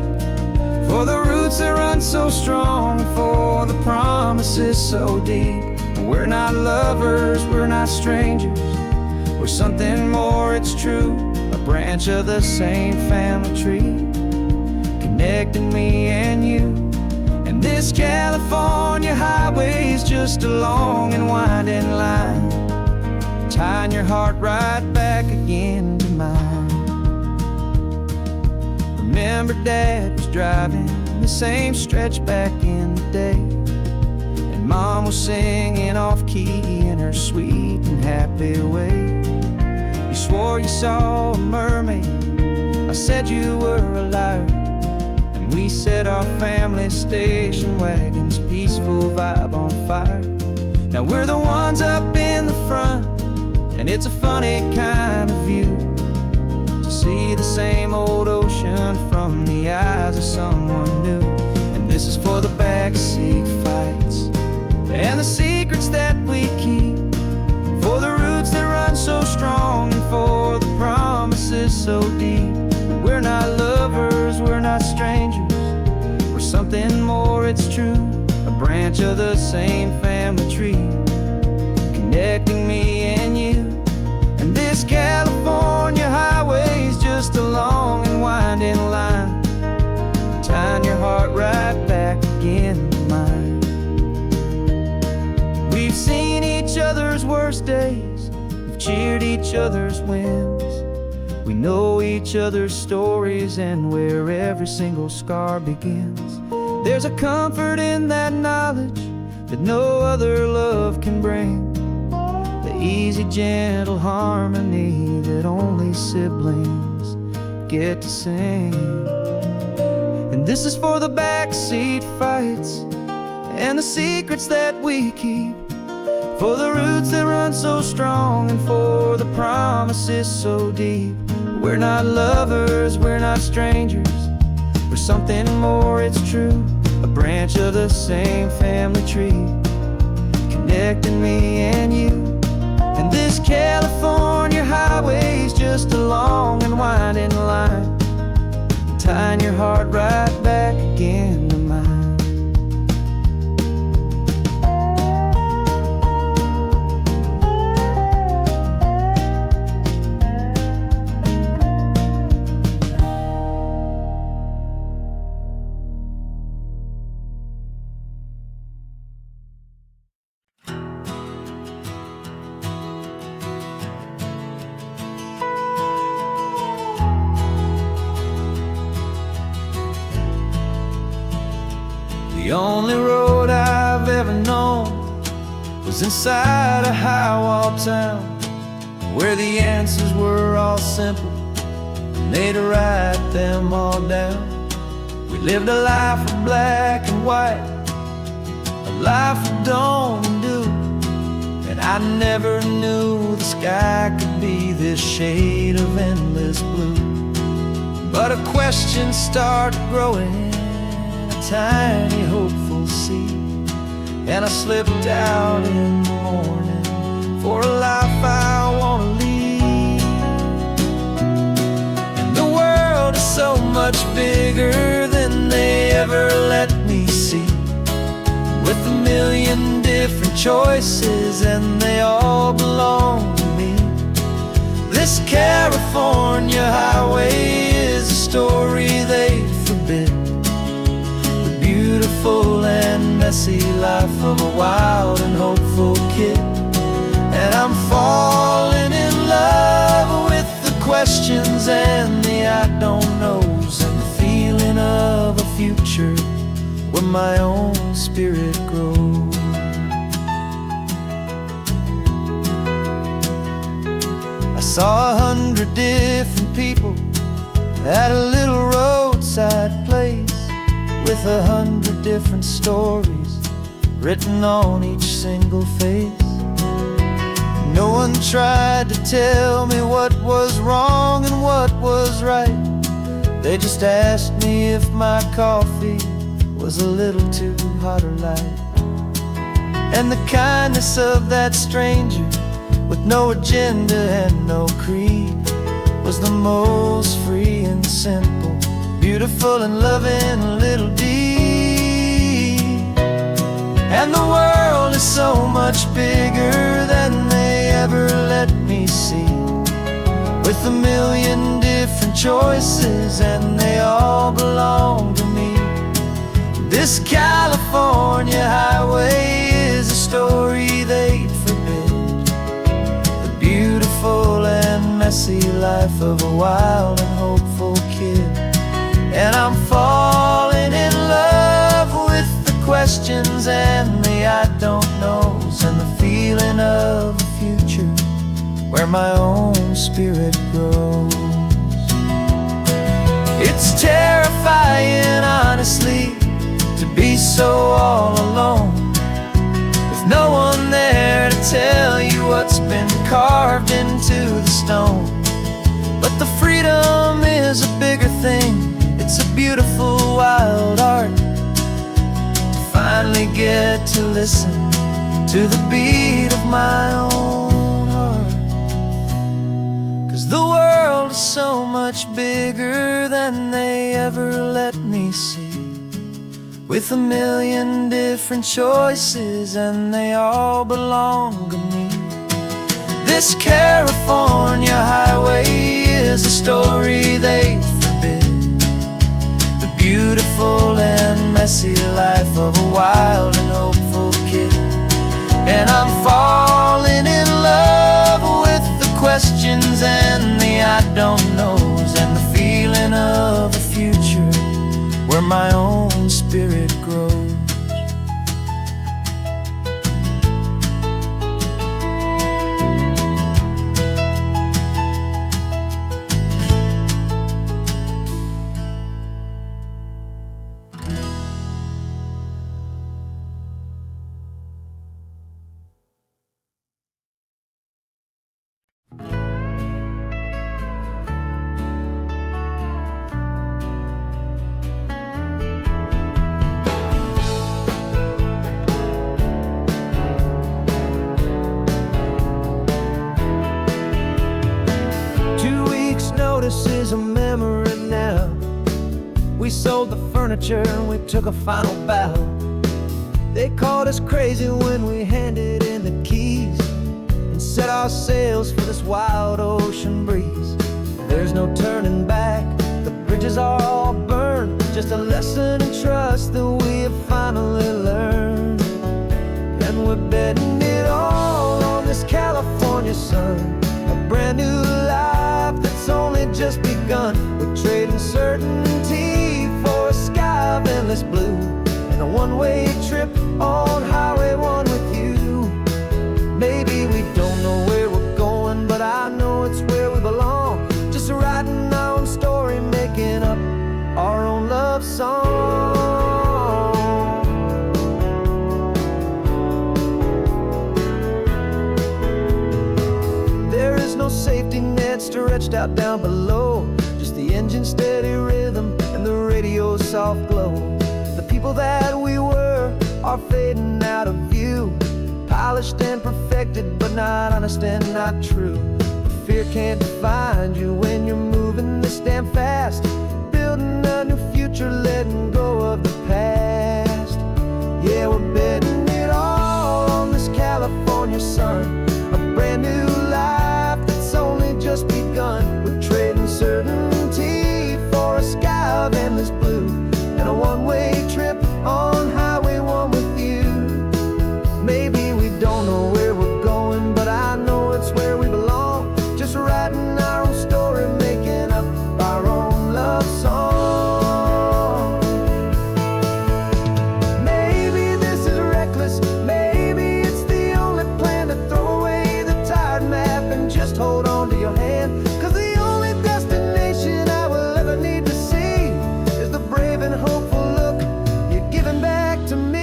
for the roots that run so strong, for the promises so deep. We're not lovers, we're not strangers, we're something more, it's true. A branch of the same family tree, connecting me and you. And this California highway is just a long and winding line, tying your heart right back again to mine. Remember Dad was driving the same stretch back in the day, and Mom was singing off-key in her sweet and happy way. You swore you saw a mermaid, I said you were a liar, and we set our family station wagon's peaceful vibe on fire. Now we're the ones up in the front, and it's a funny kind of view to see the same old ocean from the eyes of someone new. And this is for the backseat fights and the secrets that we keep, for the roots that run so strong and for the promises so deep. We're not lovers, we're not strangers, we're something more, it's true. A branch of the same family tree, connecting me and you. And this California highway is just a long and winding line, tying your heart right back again to mine. We've seen each other's worst days, we've cheered each other's wins. We know each other's stories and where every single scar begins. There's a comfort in that knowledge that no other love can bring. The easy, gentle harmony that only siblings get to sing. And this is for the backseat fights and the secrets that we keep, for the roots that run so strong and for the promises so deep. We're not lovers, we're not strangers, we're something more, it's true. A branch of the same family tree, connecting me and you. And this California highway's just a long and winding line, tying your heart right back again to mine. The only road I've ever known was inside a high-wall town, where the answers were all simple and they'd write them all down. We lived a life of black and white, a life of dawn and dew, and I never knew the sky could be this shade of endless blue. But a question started growing, tiny hopeful seed, and I slipped out in the morning for a life I wanna lead. And the world is so much bigger than they ever let me see, with a million different choices and they all belong to me. This California highway is a story they forbid, beautiful and messy life of a wild and hopeful kid. And I'm falling in love with the questions and the I don't knows, and the feeling of a future where my own spirit grows. I saw 100 different people at a little roadside place, with 100 different stories written on each single face. No one tried to tell me what was wrong and what was right. They just asked me if my coffee was a little too hot or light. And the kindness of that stranger, with no agenda and no creed, was the most free and simple, beautiful and loving little deed. And the world is so much bigger than they ever let me see, with a million different choices and they all belong to me. This California highway is a story they forbid, the beautiful and messy life of a wild and hopeful kid. And I'm falling in love with the questions and the I don't knows, and the feeling of a future where my own spirit grows. It's terrifying, honestly, to be so all alone, with no one there to tell you what's been carved into the stone. But the freedom is a bigger thing, it's a beautiful wild art, to finally get to listen to the beat of my own heart. 'Cause the world is so much bigger than they ever let me see, with a million different choices and they all belong to me. This California highway is a story they forbid, the beautiful and messy life of a wild and hopeful kid. And I'm falling in love with the questions and the I don't knows, and the feeling of a future where my own spirit grows. Notice is a memory now. We sold the furniture and we took a final bow. They called us crazy when we handed in the keys and set our sails for this wild ocean breeze. There's no turning back, the bridges are all burned. Just a lesson in trust that we have finally learned. And we're betting it all on this California sun, a brand new life that's only just begun. We're trading certainty for a sky of endless blue, and a one-way trip on Highway 1 with you. Maybe we don't know where we're going, but I know it's where we belong. Just writing our own story, making up our own love song. There is no safety net stretched out down below, just the engine's steady rhythm and the radio's soft glow. The people that we were are fading out of view, polished and perfected, but not honest and not true. Fear can't find you when you're moving this damn fast, building a new future, letting go of the past. Yeah, we're betting it all on this California sun, a brand new life that's only just begun. We're trading certainty for a sky of endless blue, and a one-way trip on Highway 1 with you. Maybe we don't know where we're going, but I know it's where we belong. Just writing our own story, making up our own love song. Maybe this is reckless, maybe it's the only plan to throw away the tired map and just hold on to your hand. 'Cause the only destination I will ever need to see is the brave and hopeful look you're giving back to me.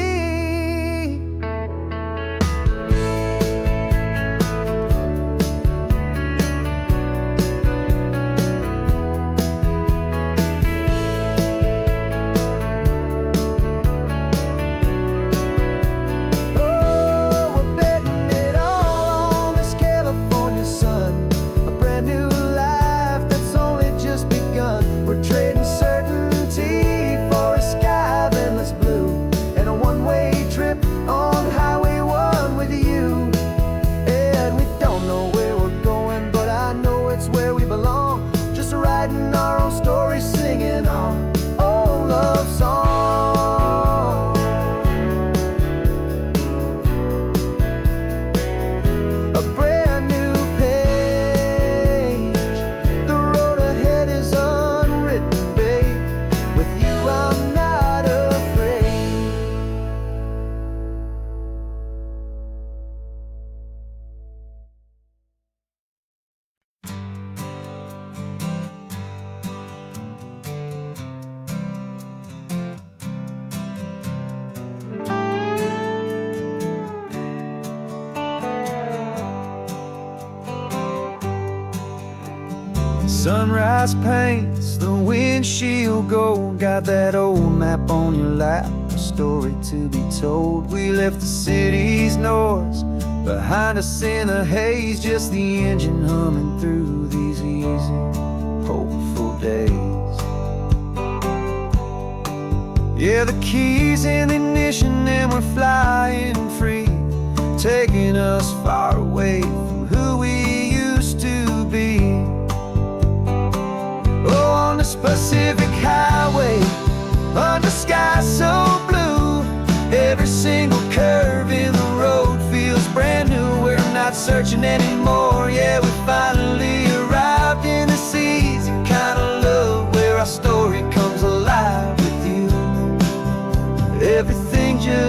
Oh, we're betting it all on this California sun, a brand new life that's only just begun. We're trading certainty for a sky of endless blue, and a one-way trip on Highway 1 with you. And we don't know where we're going, but I know it's where we belong. Just writing our own story, singing our own love song. A brand new page, the road ahead is unwritten, babe. With you I'm not afraid. Sunrise paints the windshield gold. Got that old map on your lap, a story to be told. We left the city's noise behind us in the haze, just the engine humming through these easy, hopeful days. Yeah, the keys in the ignition and we're flying free, taking us far away from who we used to be. Oh, on this Pacific highway, under sky so blue, every single curve in the road feels brand new. We're not searching anymore, yeah, we finally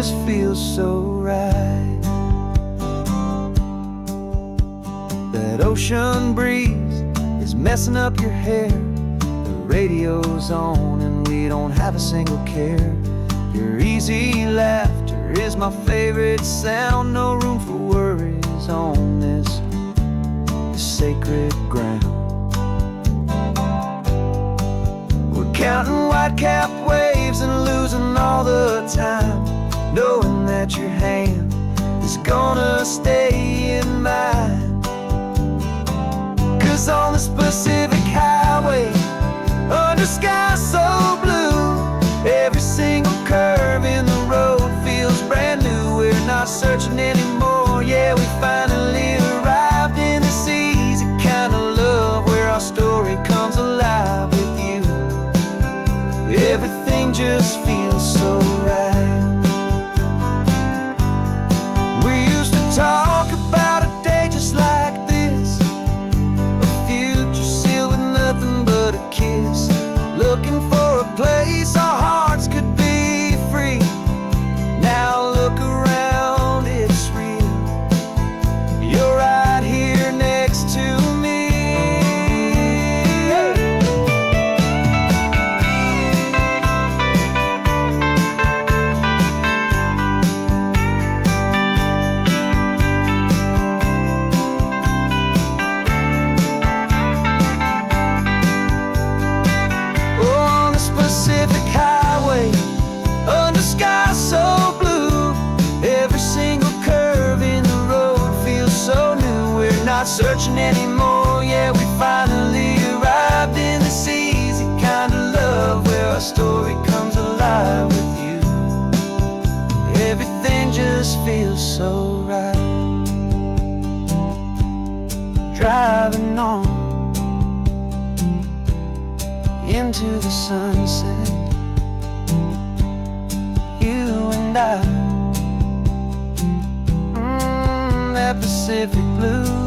just feels so right. That ocean breeze is messing up your hair. The radio's on and we don't have a single care. Your easy laughter is my favorite sound. No room for worries on this sacred ground. We're counting white-capped waves and losing all the time, knowing that your hand is gonna stay in mine. 'Cause on this Pacific highway, under sky so blue, every single curve in the road feels brand new. We're not searching anymore, yeah, we finally arrived in this easy kind of love where our story comes alive with you. Everything just feels so right. We used to talk about a day just like this, a future sealed with nothing but a kiss, looking for a place our hearts could be free. Now look around, it's real. You're right here next to me. On this Pacific highway, under sky so blue, every single curve in the road feels so new. We're not searching anymore, yeah, we finally arrived in this easy kind of love where our story comes alive with you. Everything just feels so right. Driving on into the sunset, you and I, that Pacific blue.